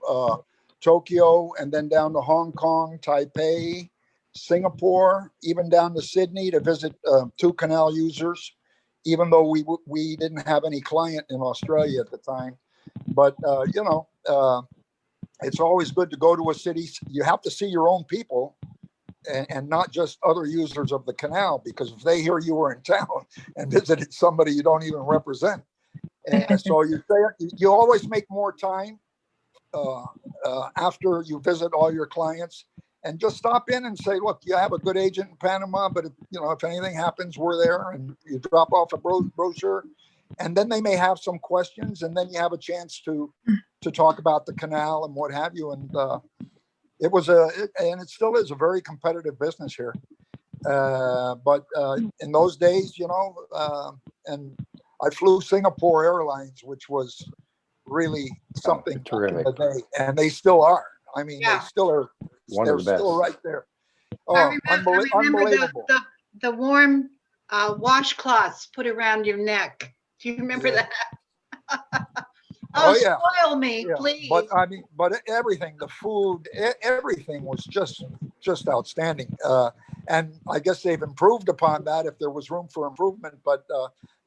Tokyo and then down to Hong Kong, Taipei, Singapore, even down to Sydney to visit 2 Canal users, even though we didn't have any client in Australia at the time. But, it's always good to go to a city. You have to see your own people and not just other users of the canal, because if they hear you were in town and visited somebody you don't even represent. And so you always make more time after you visit all your clients, and just stop in and say, look, you have a good agent in Panama, but if anything happens, we're there, and you drop off a brochure, and then they may have some questions, and then you have a chance to talk about the canal and what have you. And it was and it still is a very competitive business here. But in those days, and I flew Singapore Airlines, which was really something terrific. Mm-hmm. And they still are. I mean, Yeah. they still are. One They're of the best. still right there. Oh, I remember unbelievable. the warm washcloths put around your neck. Do you remember Yeah. that? Oh, yeah. Spoil me, Yeah, please. but everything, the food, everything was just outstanding. And I guess they've improved upon that if there was room for improvement. But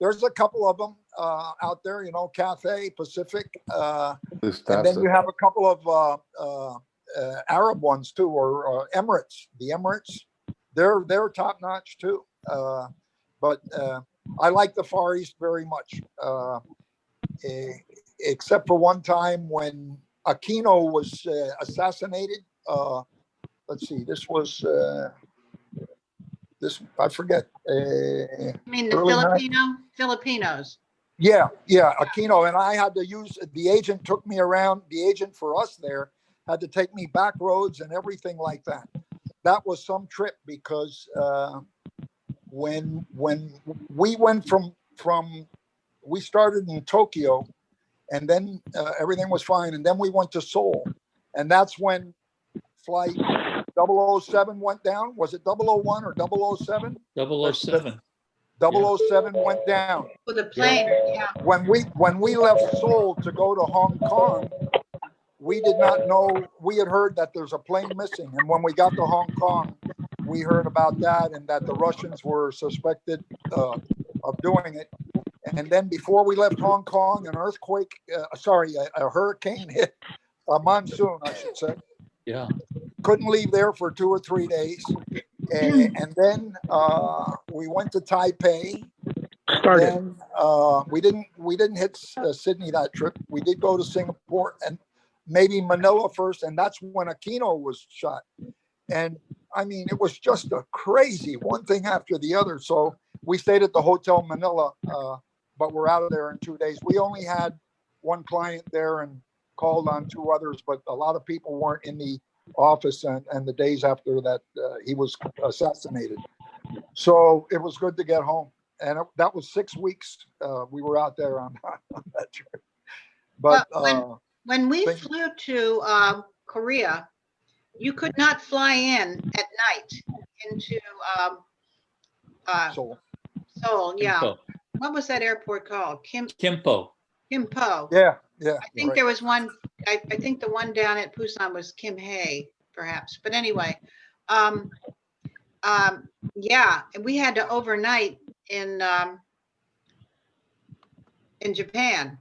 there's a couple of them out there, Cathay Pacific, and then you have a couple of Arab ones too, or Emirates. The Emirates, they're top notch too. But I like the Far East very much. Except for one time when Aquino was assassinated. Let's see, this was I forget. I mean, the Filipinos. Yeah, Aquino, and I had to use the agent took me around. The agent for us there had to take me back roads and everything like that. That was some trip, because when we went from we started in Tokyo. And then everything was fine. And then we went to Seoul. And that's when flight 007 went down. Was it 001 or 007? 007. 007 went down. With a plane, yeah. When we left Seoul to go to Hong Kong, we did not know. We had heard that there's a plane missing. And when we got to Hong Kong, we heard about that, and that the Russians were suspected of doing it. And then before we left Hong Kong, a hurricane hit a monsoon, I should say. Yeah. Couldn't leave there for 2 or 3 days. And then we went to Taipei. And Started. then we didn't hit Sydney that trip. We did go to Singapore and maybe Manila first, and that's when Aquino was shot. And I mean, it was just a crazy one thing after the other. So we stayed at the Hotel Manila, but we're out of there in 2 days. We only had one client there and called on 2 others, but a lot of people weren't in the office and the days after that he was assassinated. So it was good to get home. And that was 6 weeks we were out there on that trip. But when we flew to Korea, you could not fly in at night into so Seoul. Yeah. Kimpo. What was that airport called? Kimpo. Kimpo. yeah, I think right. there was one. I think the one down at Busan was Kim Hae, perhaps. But anyway, yeah, and we had to overnight in Japan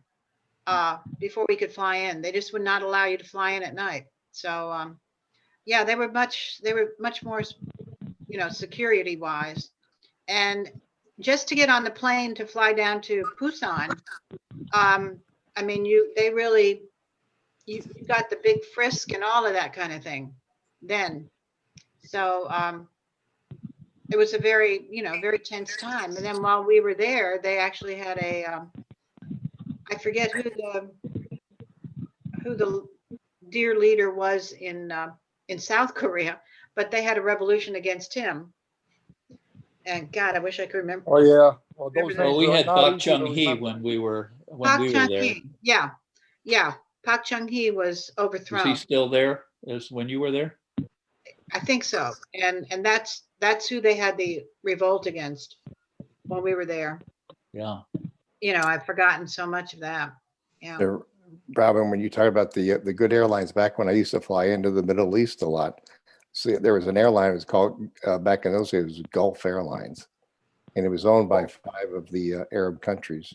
before we could fly in. They just would not allow you to fly in at night. So yeah, they were much more, you know, security wise. And just to get on the plane to fly down to Busan, I mean, you got the big frisk and all of that kind of thing then. So it was a very, you know, very tense time. And then while we were there, they actually had a I forget who the dear leader was in South Korea, but they had a revolution against him. And God, I wish I could remember. Oh yeah. Well, those Well, names we are had not Bok easy to Chung-hee remember. when we were Park there. Chung-hee. Yeah, yeah. Park Chung-hee was Is overthrown. he still there as when you were there? I think so. And that's who they had the revolt against when we were there. Yeah. You know, I've forgotten so much of that. Yeah. Robin, when you talk about the good airlines, back when I used to fly into the Middle East a lot, see, there was an airline, it was called, back in those days, it was Gulf Airlines. And it was owned by 5 of the Arab countries.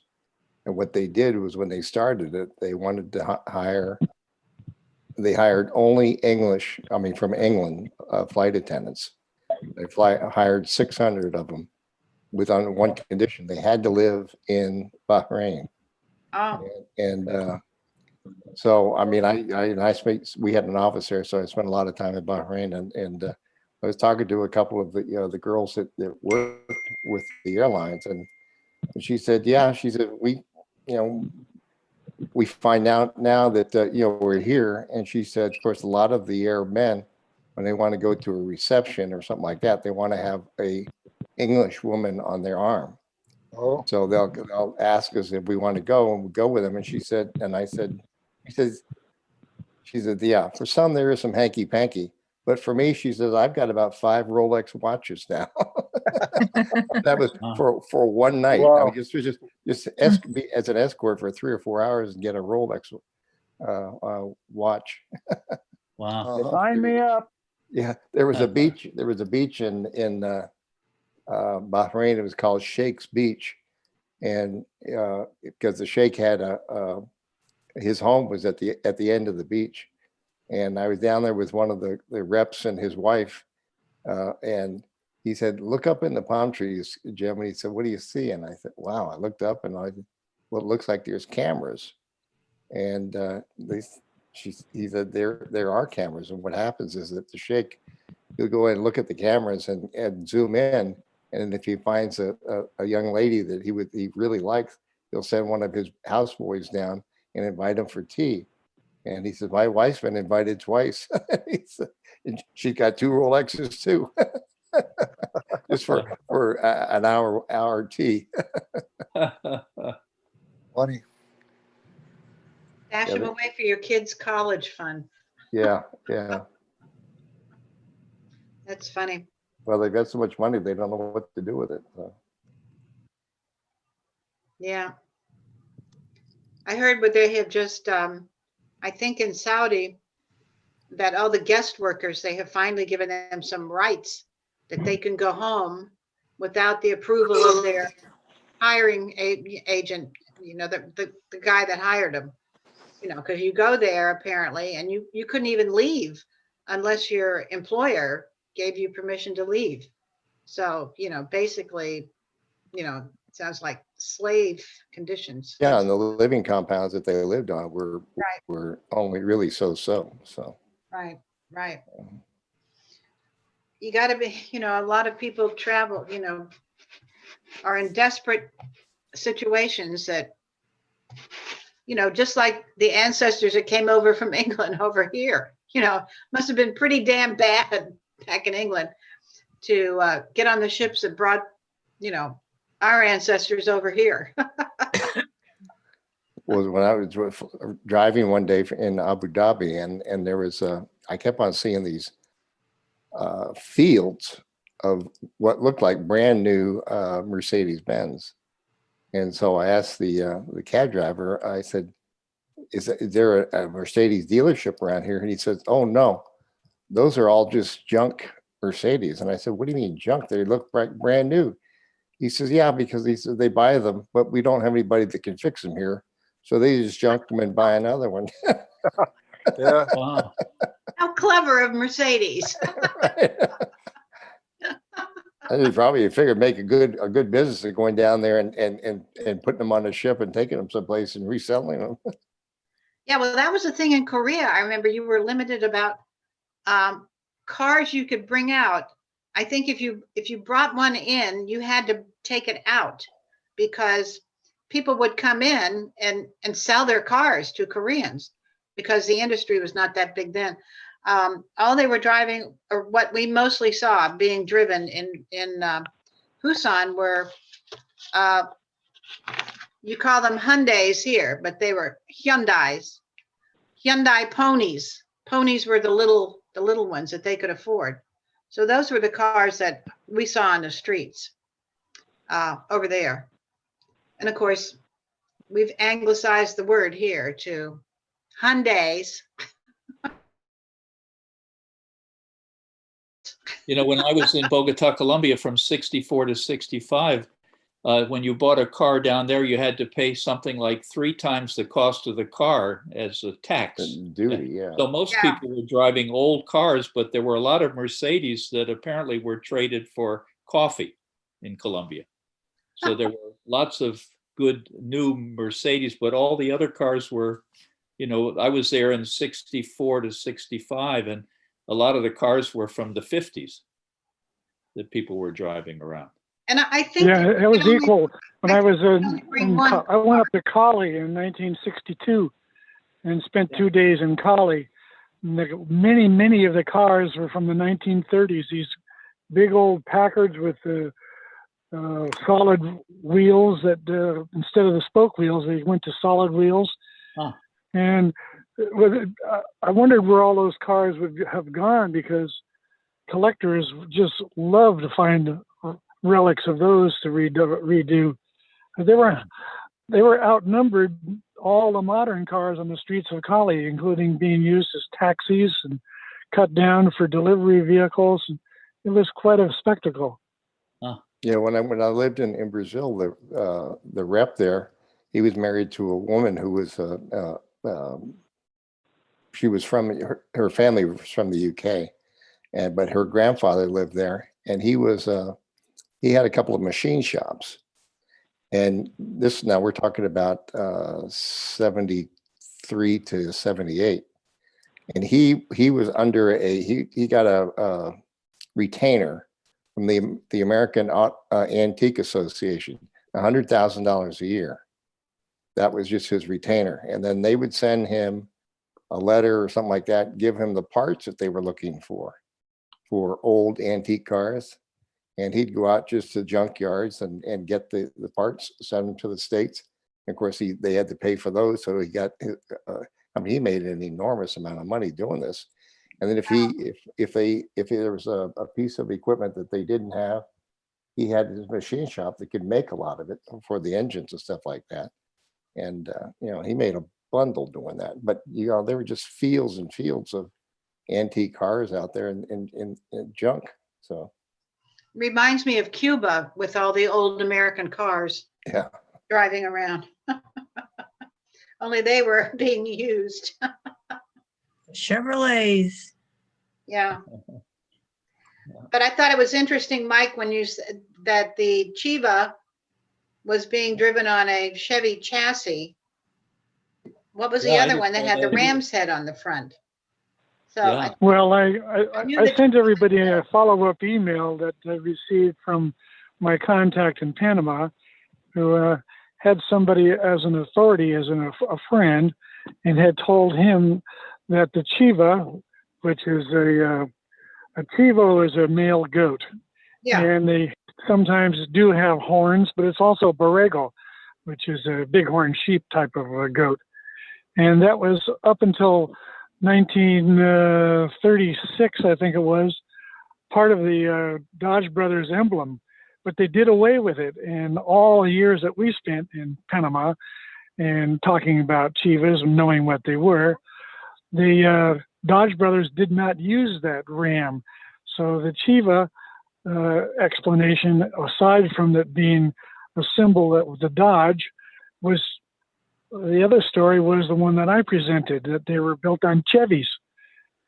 And what they did was when they started it, they wanted to they hired only English, I mean, from England, flight attendants. They hired 600 of them with on one condition. They had to live in Bahrain. Oh, And so, I mean, we had an office there, so I spent a lot of time in Bahrain, and I was talking to a couple of the girls that worked with the airlines, and she said, yeah, she said, we find out now that, we're here. And she said, of course, a lot of the Arab men, when they want to go to a reception or something like that, they want to have a English woman on their arm. Oh, So they'll ask us if we want to go, and we'll go with them. And she said, and I said, she said, yeah, for some there is some hanky panky, but for me, she says, I've got about 5 Rolex watches now. That was for one night. Wow. I mean, just be as an escort for 3 or 4 hours and get a Rolex watch. Wow. Sign me up. Yeah, there was a beach. There was a beach in Bahrain. It was called Sheikh's Beach, and because the Sheikh had his home was at the end of the beach, and I was down there with one of the reps and his wife, and he said, "Look up in the palm trees, Jim." And he said, "What do you see?" And I said, "Wow." I looked up, and well, it looks like there's cameras, and he said there are cameras, and what happens is that the Sheikh, he'll go in and look at the cameras and zoom in, and if he finds a young lady that he really likes, he'll send one of his houseboys down and invite him for tea. And he said, my wife's been invited twice. He said, and she's got 2 Rolexes too, just for an hour tea. funny. Stash them away for your kids' college fund. Yeah. That's funny. Well, they've got so much money, they don't know what to do with it. So. Yeah. I heard what they have just, I think in Saudi, that all the guest workers, they have finally given them some rights that they can go home without the approval of their hiring agent, the guy that hired them. you know, because you go there apparently and you couldn't even leave unless your employer gave you permission to leave. So, you know, basically, you know, it sounds like slave conditions. Yeah, and the living compounds that they lived on were Right. were only really so. Right, right. You got to be, you know, a lot of people travel, you know, are in desperate situations that, you know, just like the ancestors that came over from England over here, you know, must have been pretty damn bad back in England to get on the ships that brought, you know, our ancestors over here. Was when I was driving one day in Abu Dhabi, and there was I kept on seeing these fields of what looked like brand new Mercedes Benz, and so I asked the cab driver. I said, "Is there a Mercedes dealership around here?" And he says, "Oh no, those are all just junk Mercedes." And I said, "What do you mean junk? They look brand new." He says, "Yeah, because he says they buy them, but we don't have anybody that can fix them here. So they just junk them and buy another one." Yeah. Wow. How clever of Mercedes. Right. I just probably figured make a good business of going down there and putting them on a ship and taking them someplace and reselling them. Yeah, well, that was the thing in Korea. I remember you were limited about cars you could bring out. I think if you brought one in, you had to take it out because people would come in and sell their cars to Koreans because the industry was not that big then. All they were driving, or what we mostly saw being driven in Busan, were you call them Hyundais here, but they were Hyundais, Hyundai ponies. Ponies were the little ones that they could afford. So those were the cars that we saw on the streets over there. And of course, we've anglicized the word here to Hyundais. You know, when I was in Bogota, Colombia from 64 to 65, when you bought a car down there, you had to pay something like 3 times the cost of the car as a tax. Duty, yeah. So most people were driving old cars, but there were a lot of Mercedes that apparently were traded for coffee in Colombia. So there were lots of good new Mercedes, but all the other cars were, you know, I was there in 64 to 65, and a lot of the cars were from the 50s that people were driving around. And I think it was equal. When I was I went up to Cali in 1962 and spent 2 days in Cali. Many of the cars were from the 1930s. These big old Packards with the solid wheels that instead of the spoke wheels, they went to solid wheels. Huh. And I wondered where all those cars would have gone because collectors just love to find relics of those to redo. They were outnumbered all the modern cars on the streets of Cali, including being used as taxis and cut down for delivery vehicles. It was quite a spectacle. Huh. Yeah, when I lived in Brazil, the rep there, he was married to a woman who was she was from her family was from the UK, but her grandfather lived there, and he had a couple of machine shops, and this now we're talking about 73 to 78, and he was under he got a retainer from the American Antique Association, $100,000 a year. That was just his retainer, and then they would send him a letter or something like that, give him the parts that they were looking for old antique cars, and he'd go out just to junkyards and get the parts, send them to the States. And of course, they had to pay for those, so he got. He made an enormous amount of money doing this. And then if there was a piece of equipment that they didn't have, he had his machine shop that could make a lot of it for the engines and stuff like that. And he made a bundle doing that. But there were just fields and fields of antique cars out there in junk. So reminds me of Cuba with all the old American cars yeah, driving around. only they were being used. Chevrolets. Yeah. But I thought it was interesting, Mike, when you said that the Chiva was being driven on a Chevy chassis. What was the Yeah, I other didn't one that know had the that either. ram's head on the front? So Yeah. Well, I knew I that- sent everybody a follow-up email that I received from my contact in Panama, who had somebody as an authority, as a friend, and had told him that the Chiva, which is a Chivo is a male goat, yeah, and they sometimes do have horns, but it's also Borrego, which is a bighorn sheep type of a goat. And that was up until 1936, I think it was, part of the Dodge Brothers emblem. But they did away with it. And all the years that we spent in Panama and talking about Chivas and knowing what they were, the Dodge Brothers did not use that ram. So the Chiva explanation, aside from it being a symbol that was the Dodge, was the other story was the one that I presented, that they were built on Chevys.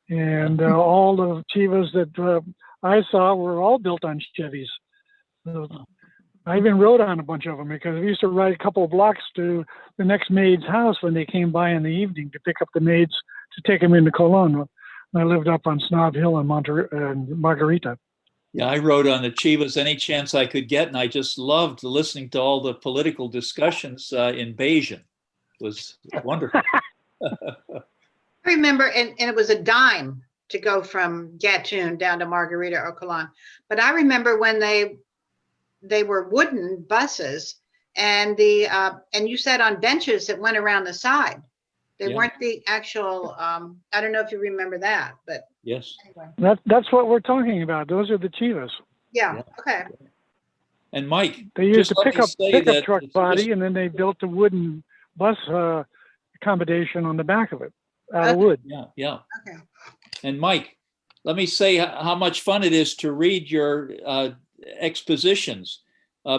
And all the Chivas that I saw were all built on Chevys. So I even rode on a bunch of them because we used to ride a couple of blocks to the next maid's house when they came by in the evening to pick up the maids to take them into Colon. I lived up on Snob Hill in Margarita. Yeah, I rode on the Chivas any chance I could get, and I just loved listening to all the political discussions in Beijing. It was wonderful. I remember, and it was a dime to go from Gatun down to Margarita or Colon. But I remember when they were wooden buses, and and you sat on benches that went around the side. They Yeah. weren't the actual. I don't know if you remember that, but Yes. anyway. That's what we're talking about. Those are the Chivas. Yeah. Yeah. Okay. And Mike, They used just a let me pickup say that truck it's body, just- and then they built a wooden bus accommodation on the back of it out of Okay. wood. Yeah, yeah. Okay. And Mike, let me say how much fun it is to read your expositions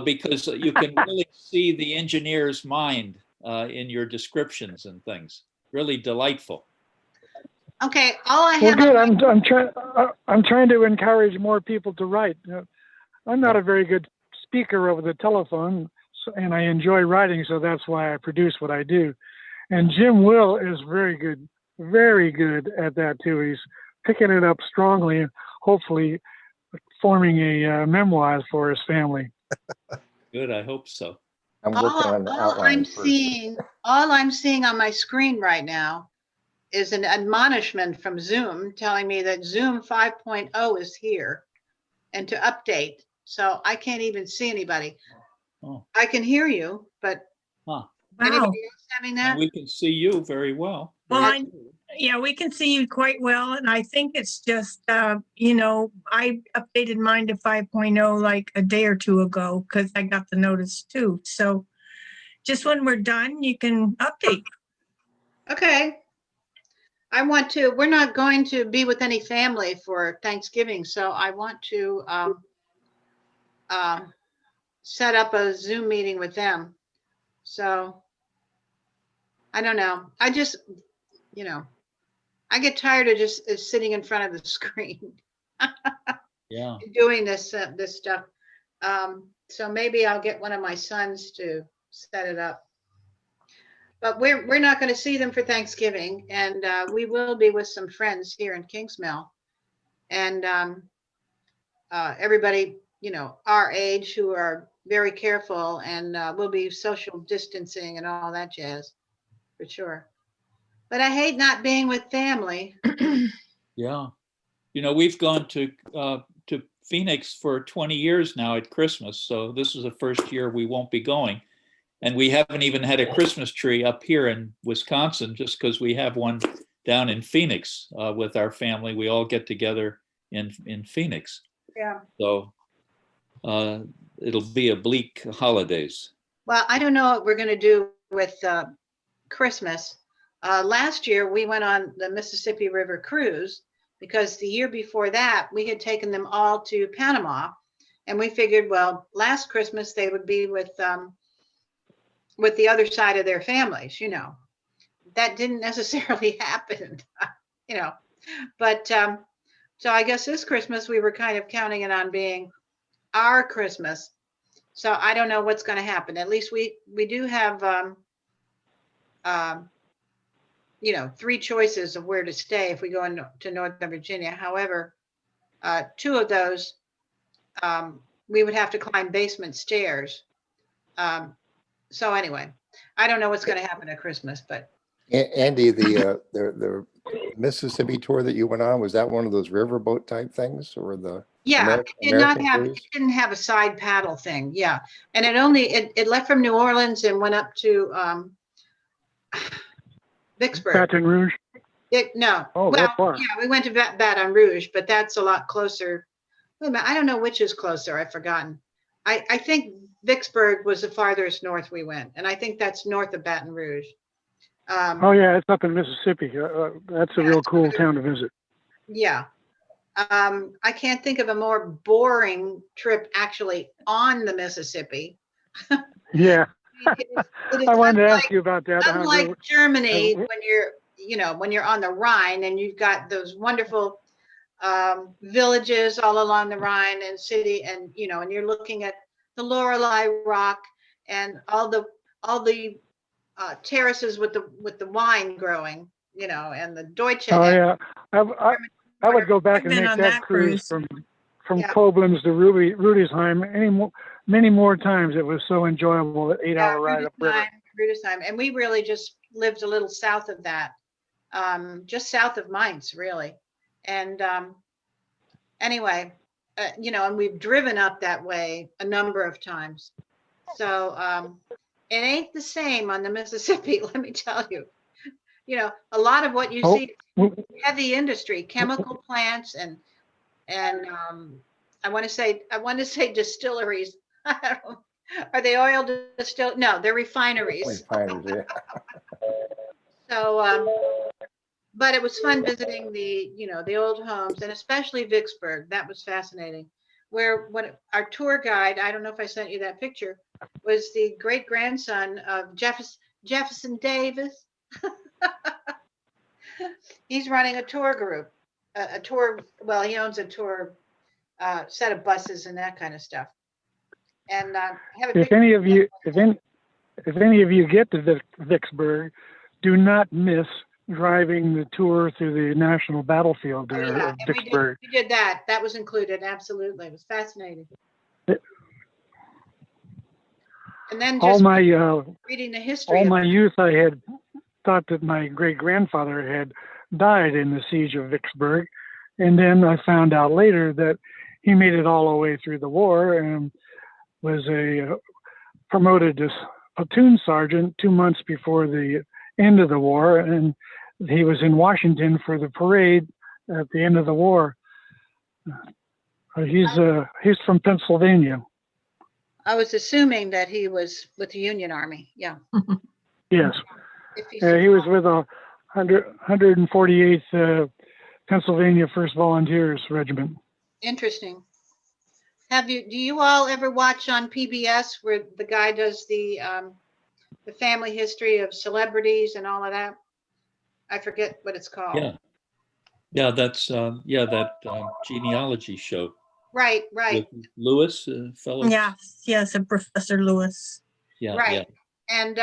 because you can really see the engineer's mind in your descriptions and things. Really delightful. Okay. All I Well, have. good. I'm trying to encourage more people to write. I'm not a very good speaker over the telephone, and I enjoy writing, so that's why I produce what I do. And Jim Will is very good at that too. He's picking it up strongly and hopefully forming a memoir for his family. Good, I hope so. I'm working on the outline first. All I'm seeing on my screen right now is an admonishment from Zoom telling me that Zoom 5.0 is here and to update. So I can't even see anybody. Oh. I can hear you, but Wow. anybody else having that? And we can see you very well. Well, yeah, we can see you quite well. And I think it's just, I updated mine to 5.0 like a day or two ago because I got the notice too. So just when we're done, you can update. Okay. We're not going to be with any family for Thanksgiving, so I want to set up a Zoom meeting with them. So I don't know. I just, I get tired of just sitting in front of the screen. Yeah. Doing this stuff. So maybe I'll get one of my sons to set it up. But we're not going to see them for Thanksgiving, and we will be with some friends here in Kingsmill, and everybody, our age who are very careful, and we'll be social distancing and all that jazz, for sure. But I hate not being with family. Yeah. We've gone to Phoenix for 20 years now at Christmas, so this is the first year we won't be going. And we haven't even had a Christmas tree up here in Wisconsin just because we have one down in Phoenix with our family. We all get together in Phoenix. Yeah. So it'll be a bleak holidays. Well, I don't know what we're going to do with Christmas. Last year, we went on the Mississippi River cruise because the year before that, we had taken them all to Panama. And we figured, well, last Christmas, they would be with the other side of their families, that didn't necessarily happen, you know. But so I guess this Christmas we were kind of counting it on being our Christmas. So I don't know what's going to happen. At least we do have you know, 3 choices of where to stay if we go to Northern Virginia. However, 2 of those we would have to climb basement stairs. So anyway, I don't know what's going to happen at Christmas, but Andy, the Mississippi tour that you went on, was that one of those riverboat type things, or the yeah, American, it did not American have, cruise? it didn't have a side paddle thing. Yeah. And it left from New Orleans and went up to Vicksburg. Baton Rouge. No. Oh, Well, that far. yeah, we went to Baton Rouge, but that's a lot closer. Wait a minute, I don't know which is closer. I've forgotten. I think Vicksburg was the farthest north we went, and I think that's north of Baton Rouge. Oh yeah, it's up in Mississippi. That's a Yeah, real it's cool over there. town to visit. Yeah. I can't think of a more boring trip actually on the Mississippi. Yeah, It is I wanted to ask unlike- you about that. how Unlike to- Germany, when you're on the Rhine and you've got those wonderful villages all along the Rhine and city, and and you're looking at the Lorelei Rock and all the terraces with the wine growing, and the Deutsche. Oh yeah, I would go back I've and been make on that that cruise cruise. from Yeah. Koblenz to Rudisheim many more times. It was so enjoyable. That 8-hour ride up river. Rudesheim, and we really just lived a little south of that, just south of Mainz, really. And anyway, and we've driven up that way a number of times. So it ain't the same on the Mississippi, let me tell you. A lot of what you Oh, see, heavy industry, chemical plants, and I want to say distilleries. I don't know. Are they oil distill? No, they're refineries. Refineries, yeah. So, but it was fun visiting the old homes, and especially Vicksburg. That was fascinating. When our tour guide, I don't know if I sent you that picture, was the great grandson of Jefferson Davis. He's running a tour group, a tour. Well, he owns a tour set of buses and that kind of stuff. And have a if any of you get to Vicksburg, do not miss driving the tour through the national battlefield there of and Vicksburg. we did that. That was included. Absolutely, it was fascinating. And then All just my reading the history. all of my youth, I had thought that my great grandfather had died in the siege of Vicksburg, and then I found out later that he made it all the way through the war and was promoted as platoon sergeant 2 months before the end of the war, and he was in Washington for the parade at the end of the war. He's from Pennsylvania. I was assuming that he was with the Union Army. Yeah. Yes, If he he was with a 148th Pennsylvania 1st Volunteers Regiment. Interesting. Do you all ever watch on PBS where the guy does the family history of celebrities and all of that? I forget what it's called. Yeah, that's that genealogy show. Right. With Lewis, fellow. Yes, and Professor Lewis, Yeah, Right. And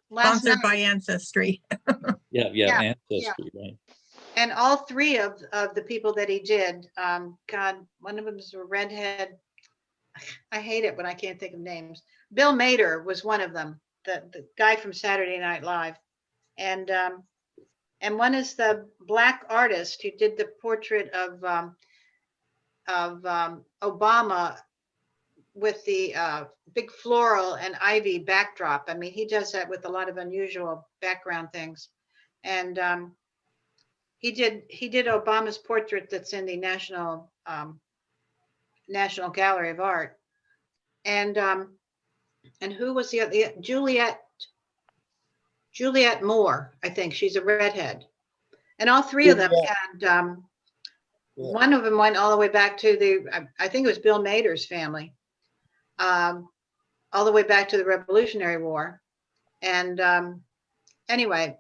last sponsored night, by Ancestry. yeah, Yeah, Ancestry, right? and all 3 of the people that he did, God, one of them is a redhead. I hate it when I can't think of names. Bill Mader was one of them, the guy from Saturday Night Live, and one is the Black artist who did the portrait of Obama with the big floral and ivy backdrop. I mean, he does that with a lot of unusual background things, and he did Obama's portrait that's in the National Gallery of Art, and who was the other? Juliette Moore, I think she's a redhead, and all 3 of them had. One of them went all the way back to I think it was Bill Mader's family, all the way back to the Revolutionary War. And anyway,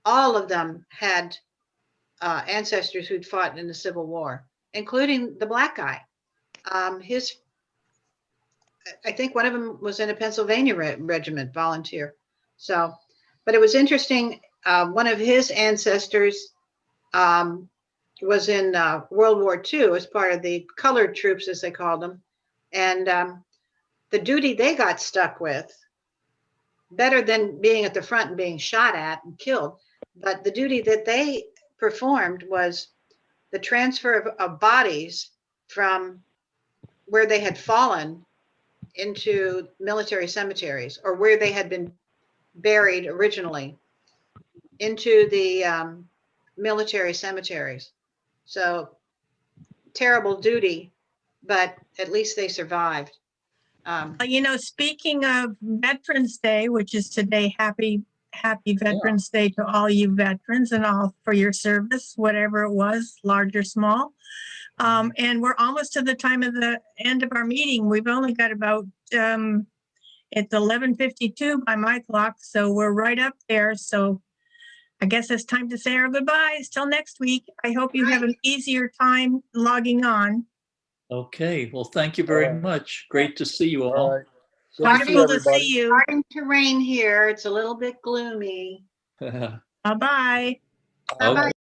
all of them had ancestors who'd fought in the Civil War, including the black guy. I think one of them was in a Pennsylvania regiment, volunteer. So, but it was interesting. One of his ancestors was in World War II as part of the colored troops, as they called them. And the duty they got stuck with, better than being at the front and being shot at and killed, but the duty that they performed was the transfer of bodies from where they had fallen into military cemeteries, or where they had been buried originally into the military cemeteries. So terrible duty, but at least they survived. You know, speaking of Veterans Day, which is today, happy Veterans Day to all you veterans and all for your service, whatever it was, large or small. And we're almost to the time of the end of our meeting. We've only got about, it's 11:52 by my clock, so we're right up there. So I guess it's time to say our goodbyes till next week. I hope you have an easier time logging on. Okay, well, thank you very much. Great to see you All all. right. Good Wonderful to everybody. see you. Starting to rain here. It's a little bit gloomy. Bye-bye. Bye-bye.